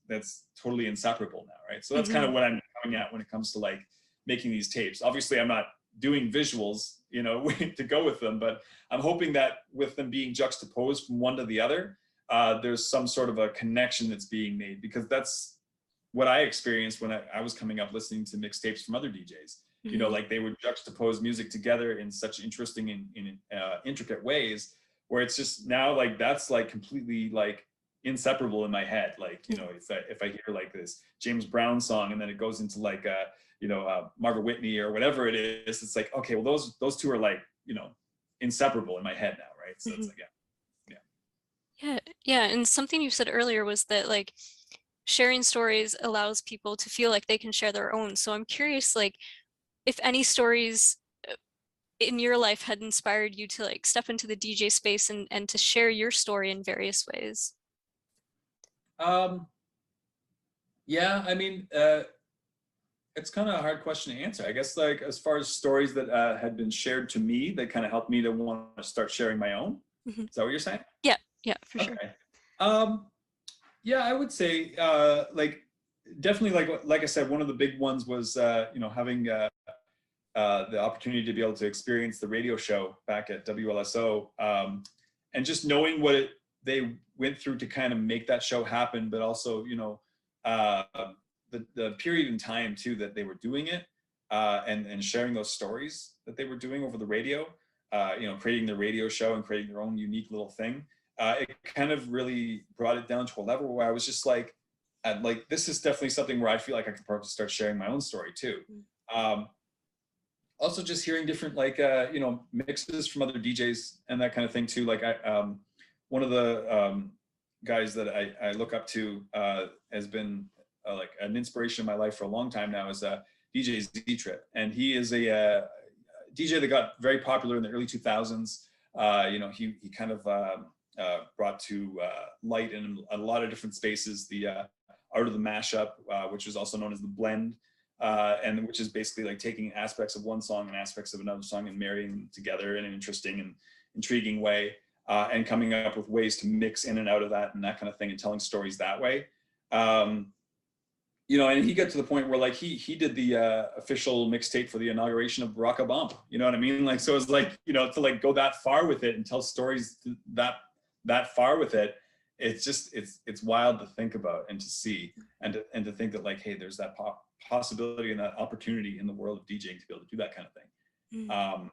totally inseparable now, right? So that's kind of what I'm coming at when it comes to like making these tapes. Obviously, I'm not doing visuals, you know, to go with them, but I'm hoping that with them being juxtaposed from one to the other, there's some sort of a connection that's being made, because that's what I experienced when I was coming up listening to mixtapes from other DJs. You know, like they would juxtapose music together in such interesting and intricate ways, where it's just now like that's like completely like inseparable in my head. Like, you know, if I hear like this James Brown song and then it goes into like you know, Margaret Whitney or whatever it is, it's like, okay, well those two are like, you know, inseparable in my head now, right? So it's like, Yeah, and something you said earlier was that like sharing stories allows people to feel like they can share their own. So I'm curious, like, if any stories in your life had inspired you to like step into the DJ space and to share your story in various ways. Yeah, I mean, it's kind of a hard question to answer. I guess like as far as stories that had been shared to me, that kind of helped me to want to start sharing my own. Is that what you're saying? Yeah, for sure. Yeah, I would say like definitely like I said, one of the big ones was you know, having the opportunity to be able to experience the radio show back at WLSO, and just knowing what they went through to kind of make that show happen, but also, you know, the period in time too that they were doing it, and sharing those stories that they were doing over the radio, you know, creating the radio show and creating their own unique little thing. It kind of really brought it down to a level where I was just like this is definitely something where I feel like I could probably start sharing my own story too. Also just hearing different like you know, mixes from other DJs and that kind of thing too. Like one of the guys that I look up to has been like an inspiration in my life for a long time now is DJ Z-Trip, and he is a DJ that got very popular in the early 2000s. You know, he kind of brought to light in a lot of different spaces the art of the mashup, which is also known as the blend, and which is basically like taking aspects of one song and aspects of another song and marrying them together in an interesting and intriguing way, and coming up with ways to mix in and out of that and that kind of thing and telling stories that way. You know, and he got to the point where like he did the official mixtape for the inauguration of Barack Obama. You know what I mean? Like, so it's like, you know, to like go that far with it and tell stories that far with it, it's just it's wild to think about and to see and to think that like, hey, there's that possibility and that opportunity in the world of DJing to be able to do that kind of thing.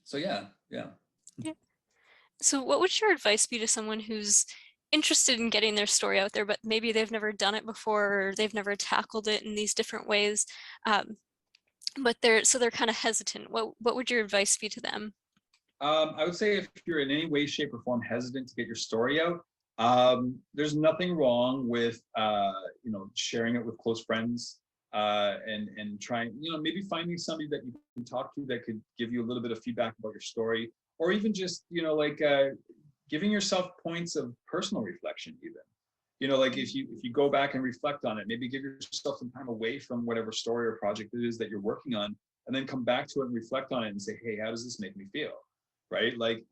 So yeah. So what would your advice be to someone who's interested in getting their story out there, but maybe they've never done it before, or they've never tackled it in these different ways, but they're kind of hesitant? What would your advice be to them? I would say if you're in any way, shape, or form hesitant to get your story out, there's nothing wrong with you know, sharing it with close friends, and trying, you know, maybe finding somebody that you can talk to that could give you a little bit of feedback about your story, or even just, you know, like giving yourself points of personal reflection even. You know, like if you go back and reflect on it, maybe give yourself some time away from whatever story or project it is that you're working on, and then come back to it and reflect on it and say, hey, how does this make me feel? Right? Like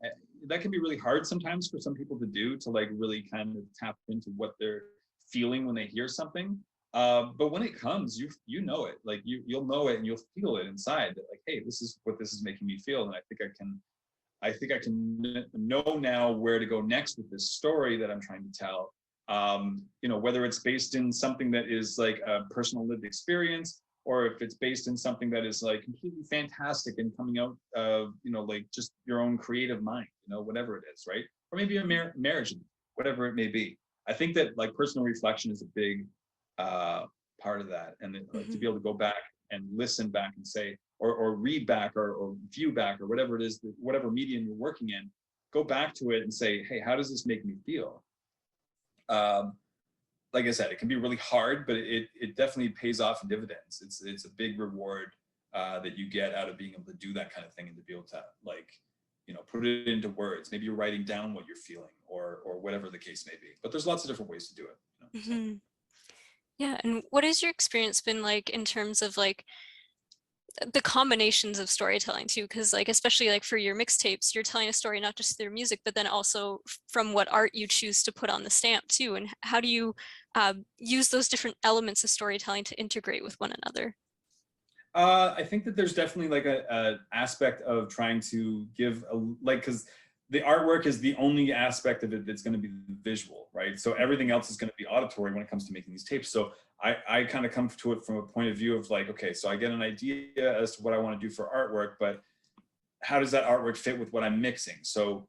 that can be really hard sometimes for some people to do, to like really kind of tap into what they're feeling when they hear something. But when it comes, you know it, like you'll know it and you'll feel it inside that like, hey, this is what this is making me feel. And I think I can I think I can know now where to go next with this story that I'm trying to tell. You know, whether it's based in something that is like a personal lived experience, or if it's based in something that is like completely fantastic and coming out of, you know, like just your own creative mind, you know, whatever it is, right? Or maybe a marriage, whatever it may be. I think that like personal reflection is a big part of that, and like to be able to go back and listen back and say, or read back, or view back, or whatever it is, whatever medium you're working in, go back to it and say, hey, how does this make me feel? Like I said, it can be really hard, but it definitely pays off in dividends. It's a big reward that you get out of being able to do that kind of thing, and to be able to, like, you know, put it into words. Maybe you're writing down what you're feeling, or whatever the case may be. But there's lots of different ways to do it. You know, so. Yeah, and what has your experience been like in terms of like the combinations of storytelling too? Because like especially like for your mixtapes, you're telling a story not just through music, but then also from what art you choose to put on the stamp too. And how do you use those different elements of storytelling to integrate with one another? I think that there's definitely like a aspect of trying to give a, like, because the artwork is the only aspect of it that's going to be visual, right? So everything else is going to be auditory when it comes to making these tapes. So I kind of come to it from a point of view of like, okay, so I get an idea as to what I want to do for artwork, but how does that artwork fit with what I'm mixing? So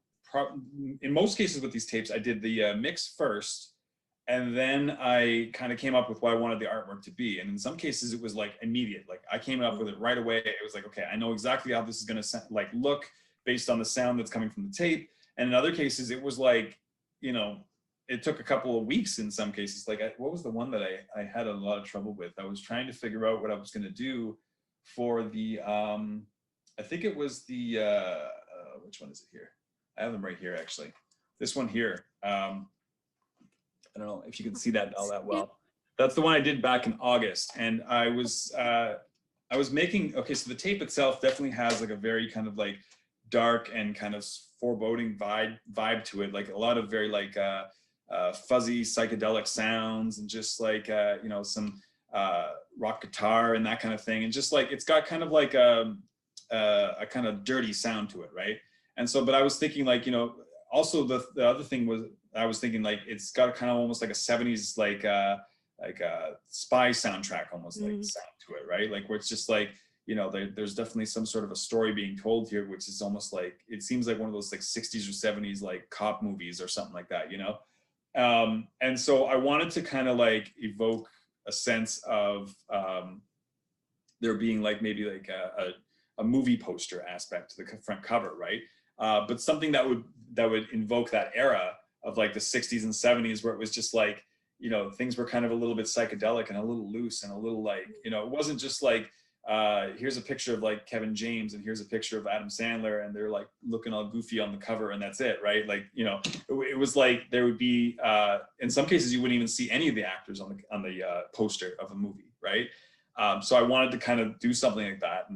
in most cases with these tapes, I did the mix first, and then I kind of came up with what I wanted the artwork to be. And in some cases, it was like immediate. Like I came up with it right away. It was like, okay, I know exactly how this is going to like look based on the sound that's coming from the tape. And in other cases, it was like, you know, it took a couple of weeks in some cases. Like what was the one that I had a lot of trouble with? I was trying to figure out what I was going to do for the, I think it was the, which one is it here? I have them right here, actually. This one here. I don't know if you can see that all that well. That's the one I did back in August. And I was making, okay, so the tape itself definitely has like a very kind of like dark and kind of foreboding vibe to it. Like a lot of very like fuzzy psychedelic sounds, and just like, you know, some rock guitar and that kind of thing. And just like, it's got kind of like a kind of dirty sound to it, right? And so, but I was thinking like, you know, also the other thing was, I was thinking like it's got kind of almost like a 70s like a spy soundtrack almost like sound to it, right? Like where it's just like, you know, there's definitely some sort of a story being told here, which is almost like, it seems like one of those like 60s or 70s like cop movies or something like that, you know? And so I wanted to kind of like evoke a sense of there being like maybe like a movie poster aspect to the front cover, right? But something that would invoke that era of like the 60s and 70s, where it was just like, you know, things were kind of a little bit psychedelic and a little loose and a little like, you know, it wasn't just like, here's a picture of like Kevin James and here's a picture of Adam Sandler and they're like looking all goofy on the cover and that's it, right? Like, you know, it was like there would be, in some cases you wouldn't even see any of the actors on the poster of a movie, right? So I wanted to kind of do something like that,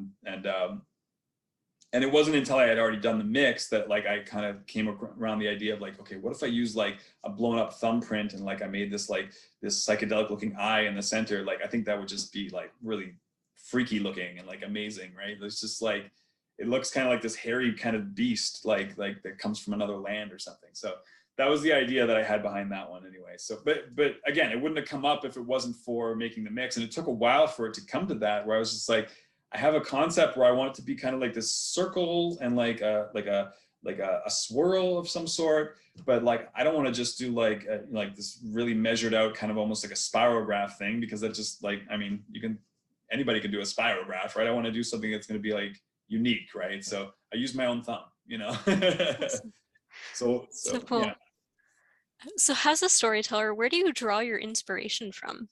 and it wasn't until I had already done the mix that like I kind of came around the idea of like, okay, what if I use like a blown up thumbprint and like I made this like this psychedelic looking eye in the center? Like I think that would just be like really freaky looking and like amazing, right? It's just like, it looks kind of like this hairy kind of beast, like that comes from another land or something. So that was the idea that I had behind that one anyway. So, but again, it wouldn't have come up if it wasn't for making the mix. And it took a while for it to come to that, where I was just like, I have a concept where I want it to be kind of like this circle and like a swirl of some sort, but like I don't want to just do like this really measured out kind of almost like a spirograph thing, because that just like, I mean, anybody can do a spirograph, right? I want to do something that's going to be like unique, right? So I use my own thumb, you know. so Cool. Yeah. So as a storyteller, where do you draw your inspiration from?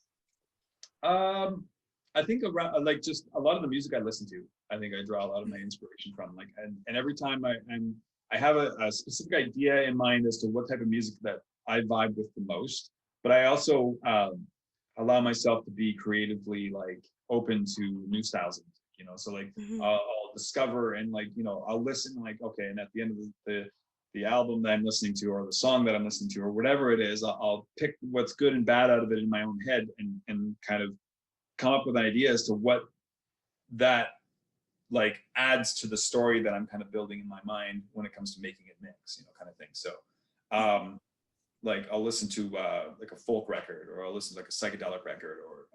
I think around like just a lot of the music I listen to, I think I draw a lot of my inspiration from. Like, and every time I have a specific idea in mind as to what type of music that I vibe with the most, but I also allow myself to be creatively like open to new styles of music, you know. So like I'll discover and like, you know, I'll listen like, okay, and at the end of the album that I'm listening to, or the song that I'm listening to, or whatever it is, I'll pick what's good and bad out of it in my own head and kind of come up with an idea as to what that like adds to the story that I'm kind of building in my mind when it comes to making it mix, you know, kind of thing. So like I'll listen to like a folk record, or I'll listen to like a psychedelic record, or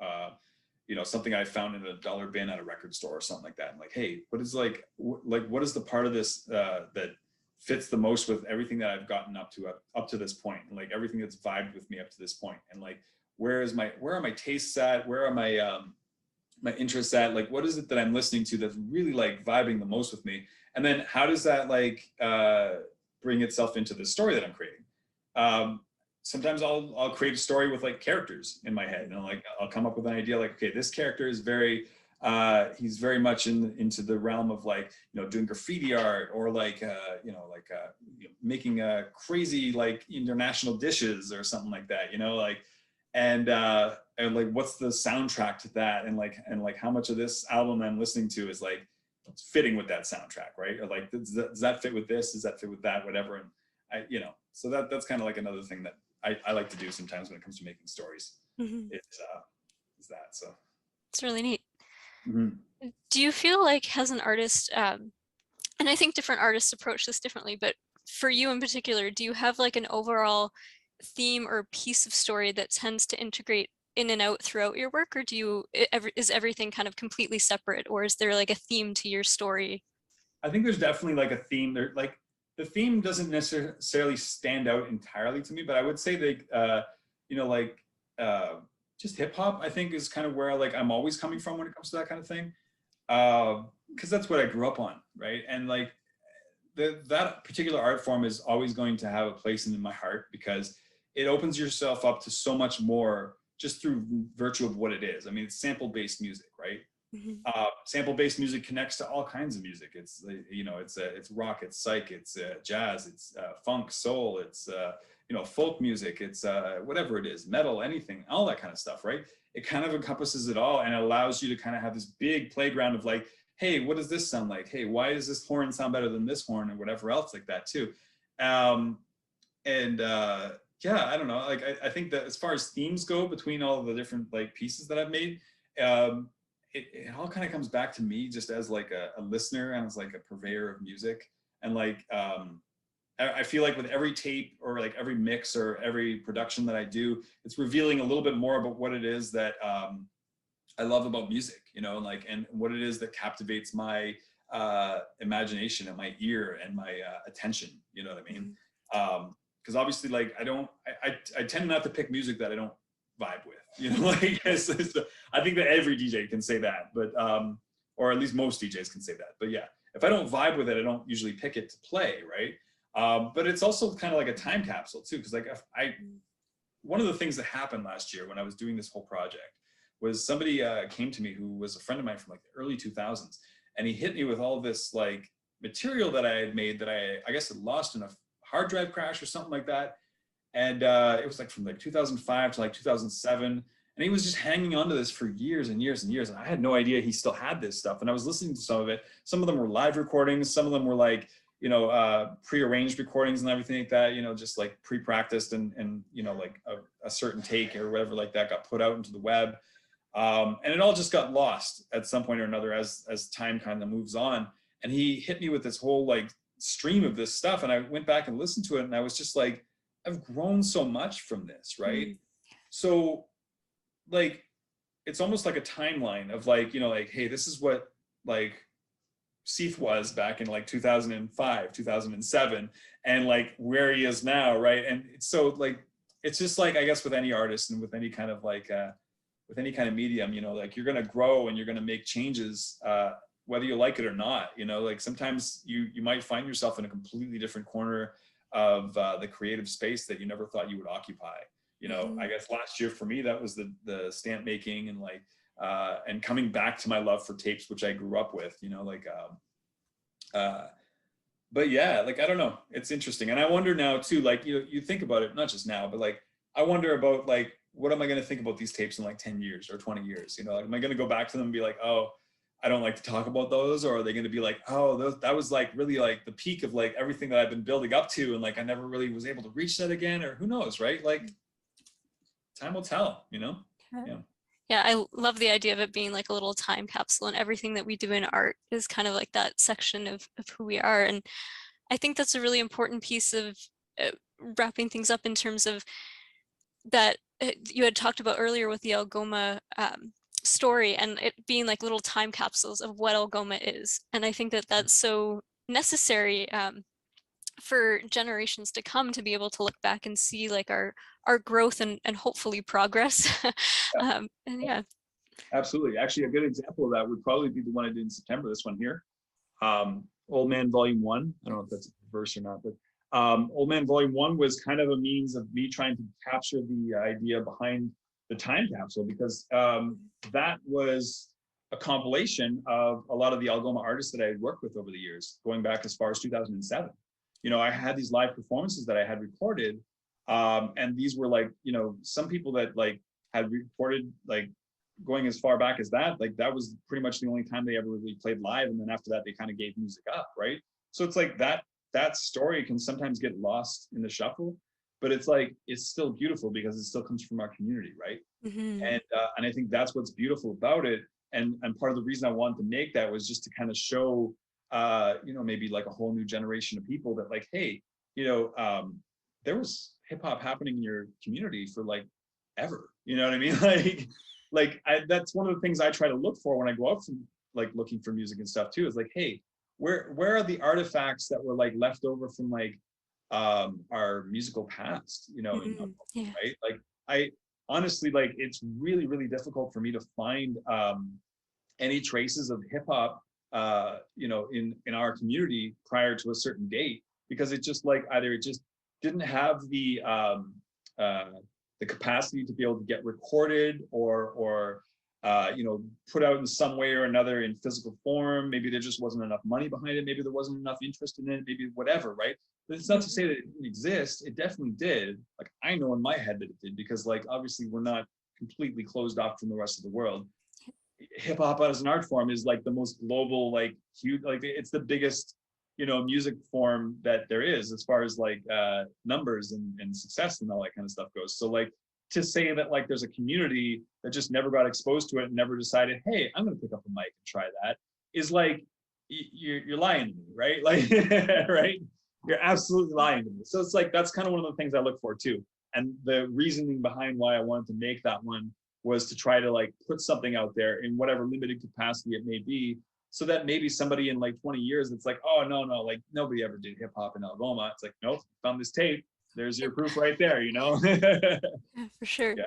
you know, something I found in a dollar bin at a record store or something like that. I'm like, hey, what is like what is the part of this that fits the most with everything that I've gotten up to this point, and like everything that's vibed with me up to this point, and like where are my tastes at, where are my interests at, like what is it that I'm listening to that's really like vibing the most with me, and then how does that like bring itself into the story that I'm creating. Sometimes I'll create a story with like characters in my head, and I'll come up with an idea like, okay, this character is very he's very much into the realm of like, you know, doing graffiti art, or like you know, like making crazy like international dishes or something like that, you know, like and like what's the soundtrack to that, and like how much of this album I'm listening to is like fitting with that soundtrack, right? Or like does that fit with this, does that fit with that, whatever. And I, you know, so that's kind of like another thing that I like to do sometimes when it comes to making stories. It's that. So it's really neat. Do you feel like as an artist, and I think different artists approach this differently, but for you in particular, do you have like an overall theme or piece of story that tends to integrate in and out throughout your work, or is everything kind of completely separate, or is there like a theme to your story? I think there's definitely like a theme there. Like the theme doesn't necessarily stand out entirely to me, but I would say that you know, like just hip hop, I think, is kind of where like I'm always coming from when it comes to that kind of thing, because that's what I grew up on, right? And like that particular art form is always going to have a place in my heart, because it opens yourself up to so much more just through virtue of what it is. I mean, it's sample-based music, right? Sample-based music connects to all kinds of music. It's, you know, it's rock, it's psych, it's jazz, it's funk, soul, it's you know, folk music, it's whatever it is, metal, anything, all that kind of stuff, right? It kind of encompasses it all, and it allows you to kind of have this big playground of like, hey, what does this sound like? Hey, why does this horn sound better than this horn, and whatever else like that too. Yeah, I don't know. Like I think that as far as themes go between all of the different like pieces that I've made, it all kind of comes back to me just as like a listener and as like a purveyor of music. And like I feel like with every tape or like every mix or every production that I do, it's revealing a little bit more about what it is that I love about music, you know, like, and what it is that captivates my imagination and my ear and my attention, you know what I mean? Because obviously, like, I tend not to pick music that I don't vibe with, you know, like, I think that every DJ can say that, but, or at least most DJs can say that, but yeah, if I don't vibe with it, I don't usually pick it to play, right? But it's also kind of like a time capsule too, because like one of the things that happened last year when I was doing this whole project was somebody came to me who was a friend of mine from like the early 2000s, and he hit me with all this like material that I had made that I guess had lost in a hard drive crash or something like that. And it was like from like 2005 to like 2007. And he was just hanging on to this for years and years and years. And I had no idea he still had this stuff. And I was listening to some of it. Some of them were live recordings. Some of them were like, you know, pre-arranged recordings and everything like that, you know, just like pre-practiced and you know, like a certain take or whatever like that got put out into the web. And it all just got lost at some point or another as time kind of moves on. And he hit me with this whole like stream of this stuff. And I went back and listened to it, and I was just like, I've grown so much from this, right? So like, it's almost like a timeline of like, you know, like, hey, this is what like Seith was back in like 2005, 2007, and like where he is now, right? And so like, it's just like, I guess with any artist and with any kind of like, with any kind of medium, you know, like you're going to grow and you're going to make changes, whether you like it or not, you know, like sometimes you might find yourself in a completely different corner of the creative space that you never thought you would occupy. You know, I guess last year for me, that was the stamp making and like, and coming back to my love for tapes, which I grew up with, you know, like, but yeah, like, I don't know, it's interesting. And I wonder now too, like, you think about it, not just now, but like, I wonder about like, what am I going to think about these tapes in like 10 years or 20 years? You know, like, am I going to go back to them and be like, oh, I don't like to talk about those? Or are they going to be like, oh, that was like really like the peak of like everything that I've been building up to. And like, I never really was able to reach that again, or who knows, right? Like time will tell, you know? Yeah. Yeah, I love the idea of it being like a little time capsule, and everything that we do in art is kind of like that section of who we are. And I think that's a really important piece of uh, wrapping things up in terms of that you had talked about earlier with the Algoma story, and it being like little time capsules of what Algoma is. And I think that that's so necessary for generations to come, to be able to look back and see like our growth and hopefully progress. Yeah, And yeah. absolutely. Actually, a good example of that would probably be the one I did in September, this one here. Old Man Volume 1. I don't know if that's a verse or not, but Old Man Volume 1 was kind of a means of me trying to capture the idea behind the time capsule, because that was a compilation of a lot of the Algoma artists that I had worked with over the years, going back as far as 2007. You know, I had these live performances that I had recorded, and these were like, you know, some people that like had recorded like going as far back as that, like that was pretty much the only time they ever really played live, and then after that they kind of gave music up, right? So it's like that story can sometimes get lost in the shuffle, but it's like it's still beautiful because it still comes from our community, right? Mm-hmm. And I think that's what's beautiful about it. And part of the reason I wanted to make that was just to kind of show you know, maybe like a whole new generation of people that like, hey, you know, there was hip hop happening in your community for like ever, you know what I mean? That's one of the things I try to look for when I go out from like looking for music and stuff too, is like, hey, where are the artifacts that were like left over from like our musical past, you know? Mm-hmm. Yeah. Right, like I honestly, like it's really really difficult for me to find any traces of hip hop you know, in our community prior to a certain date, because it just like either it just didn't have uh the capacity to be able to get recorded, or you know, put out in some way or another in physical form. Maybe there just wasn't enough money behind it, maybe there wasn't enough interest in it, maybe whatever, right? But it's not to say that it didn't exist. It definitely did. Like I know in my head that it did, because like obviously we're not completely closed off from the rest of the world. Hip hop as an art form is like the most global, like huge, like it's the biggest, you know, music form that there is as far as like numbers and success and all that kind of stuff goes. So like to say that like there's a community that just never got exposed to it and never decided, hey, I'm going to pick up a mic and try that, is like you're lying to me, right? Like right, you're absolutely lying to me. So it's like that's kind of one of the things I look for too. And the reasoning behind why I wanted to make that one was to try to like put something out there in whatever limited capacity it may be, so that maybe somebody in like 20 years it's like, oh no, like nobody ever did hip hop in Algoma. It's like, nope, found this tape, there's your proof right there, you know? Yeah, for sure. Yeah,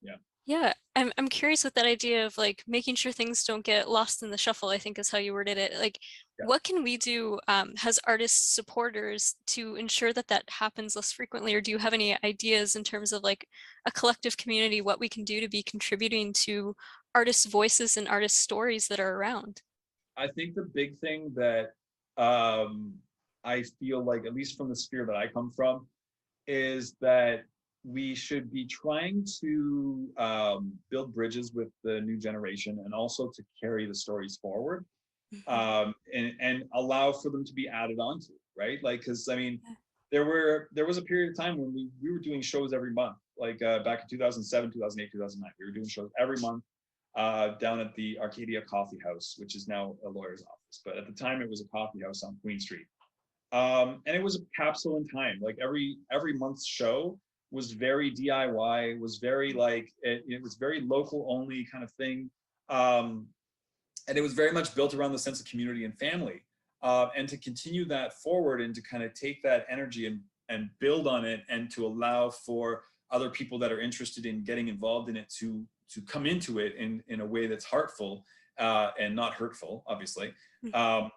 yeah, Yeah, I'm curious with that idea of like making sure things don't get lost in the shuffle, I think is how you worded it. Like, yeah. what can we do as artist supporters to ensure that that happens less frequently? Or do you have any ideas in terms of like a collective community, what we can do to be contributing to artists' voices and artists' stories that are around? I think the big thing that um I feel like, at least from the sphere that I come from, is that we should be trying to build bridges with the new generation, and also to carry the stories forward, Mhm. and allow for them to be added onto, right? Like, because I mean, there was a period of time when we were doing shows every month, like back in 2007, 2008, 2009. We were doing shows every month down at the Arcadia Coffee House, which is now a lawyer's office. But at the time, it was a coffee house on Queen Street. And it was a capsule in time. Like every month's show was very DIY, was very like it was very local only kind of thing. Um, and it was very much built around the sense of community and family. And to continue that forward, and to kind of take that energy and build on it, and to allow for other people that are interested in getting involved in it to come into it in a way that's heartful and not hurtful, obviously. Um,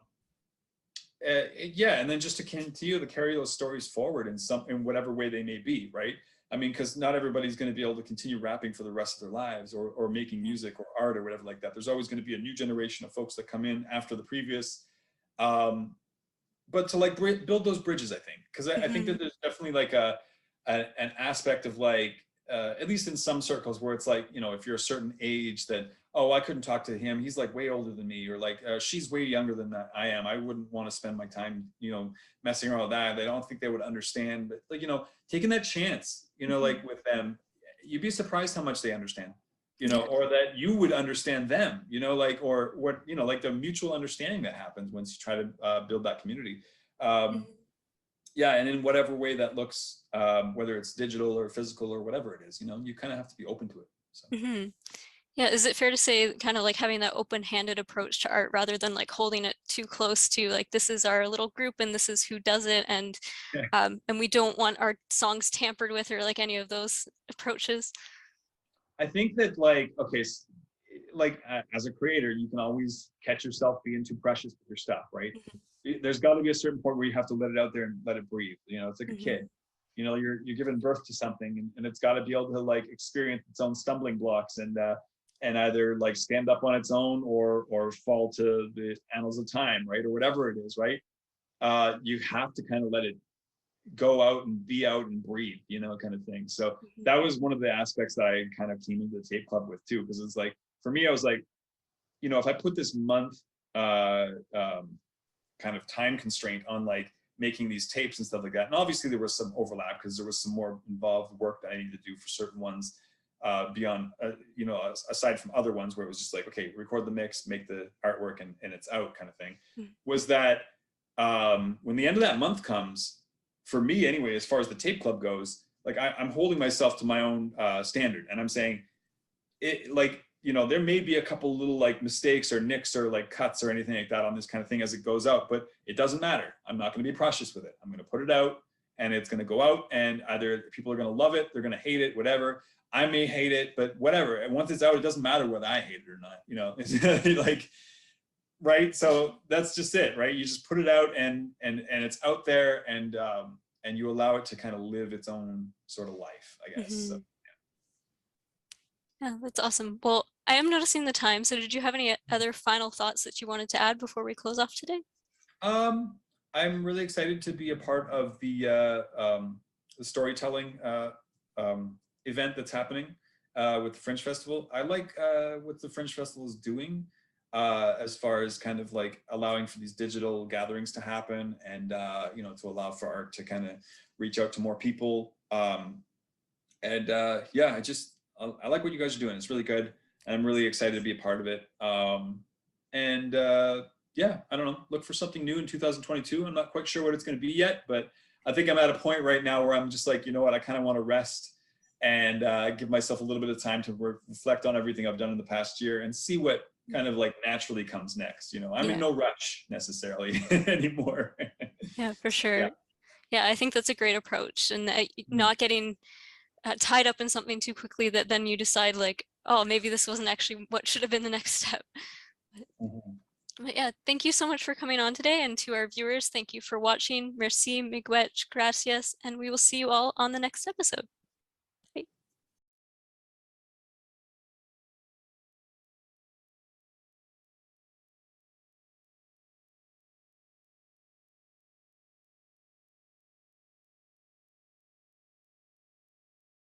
yeah, and then just to continue to carry those stories forward in whatever way they may be, right? I mean, because not everybody's going to be able to continue rapping for the rest of their lives, or making music or art or whatever like that. There's always going to be a new generation of folks that come in after the previous. Um, but to like build those bridges, I think, because I think that Mhm. there's definitely like an aspect of like at least in some circles, where it's like, you know, if you're a certain age, that, oh, I couldn't talk to him, he's like way older than me, or like she's way younger than that I am, I wouldn't want to spend my time, you know, messing around with that. They don't think they would understand. But like, you know, taking that chance, you know, Mhm. like with them, you'd be surprised how much they understand. you know, or that you would understand them, you know, like, or what, you know, like the mutual understanding that happens once you try to build that community. Yeah, and in whatever way that looks, whether it's digital or physical or whatever it is, you know, you kind of have to be open to it. So. Yeah, is it fair to say kind of like having that open-handed approach to art rather than like holding it too close to like this is our little group and this is who does it, and we don't want our songs tampered with or like any of those approaches? I think that like, okay, like as a creator, you can always catch yourself being too precious with your stuff, right? There's got to be a certain point where you have to let it out there and let it breathe. You know, it's like a kid. You know, you're giving birth to something, and it's got to be able to like experience its own stumbling blocks and either like stand up on its own or fall to the annals of time, right, or whatever it is, right? You have to kind of let it go out and be out and breathe, you know, kind of thing. So that was one of the aspects that I kind of came into the tape club with too, because it's like, for me, I was like, you know, if I put this month kind of time constraint on like making these tapes and stuff like that, and obviously there was some overlap because there was some more involved work that I needed to do for certain ones beyond, you know, aside from other ones where it was just like, okay, record the mix, make the artwork, and it's out kind of thing, was that when the end of that month comes, for me anyway, as far as the tape club goes, like I'm holding myself to my own standard, and I'm saying it, like, you know, there may be a couple little like mistakes or nicks or like cuts or anything like that on this kind of thing as it goes out, but it doesn't matter. I'm not going to be precious with it. I'm going to put it out, and it's going to go out, and either people are going to love it, they're going to hate it, whatever. I may hate it, but whatever. And once it's out, it doesn't matter whether I hate it or not, you know. It's like, right? So that's just it, right? You just put it out, and it's out there, and you allow it to kind of live its own sort of life, I guess. So, yeah, that's awesome. Well, I am noticing the time, so did you have any other final thoughts that you wanted to add before we close off today? I'm really excited to be a part of the storytelling event that's happening with the Fringe Festival. I like what the Fringe Festival is doing as far as kind of like allowing for these digital gatherings to happen, and you know, to allow for art to kind of reach out to more people. Yeah, I like what you guys are doing. It's really good. I'm really excited to be a part of it. Yeah, I don't know, look for something new in 2022. I'm not quite sure what it's going to be yet, but I think I'm at a point right now where I'm just like, you know what, I kind of want to rest and give myself a little bit of time to reflect on everything I've done in the past year and see what kind of like naturally comes next. You know, I'm in no rush necessarily anymore. Yeah, for sure. Yeah, I think that's a great approach, and not getting tied up in something too quickly that then you decide like, oh, maybe this wasn't actually what should have been the next step. But yeah, thank you so much for coming on today, and to our viewers, thank you for watching. Merci, miigwech, gracias, and we will see you all on the next episode.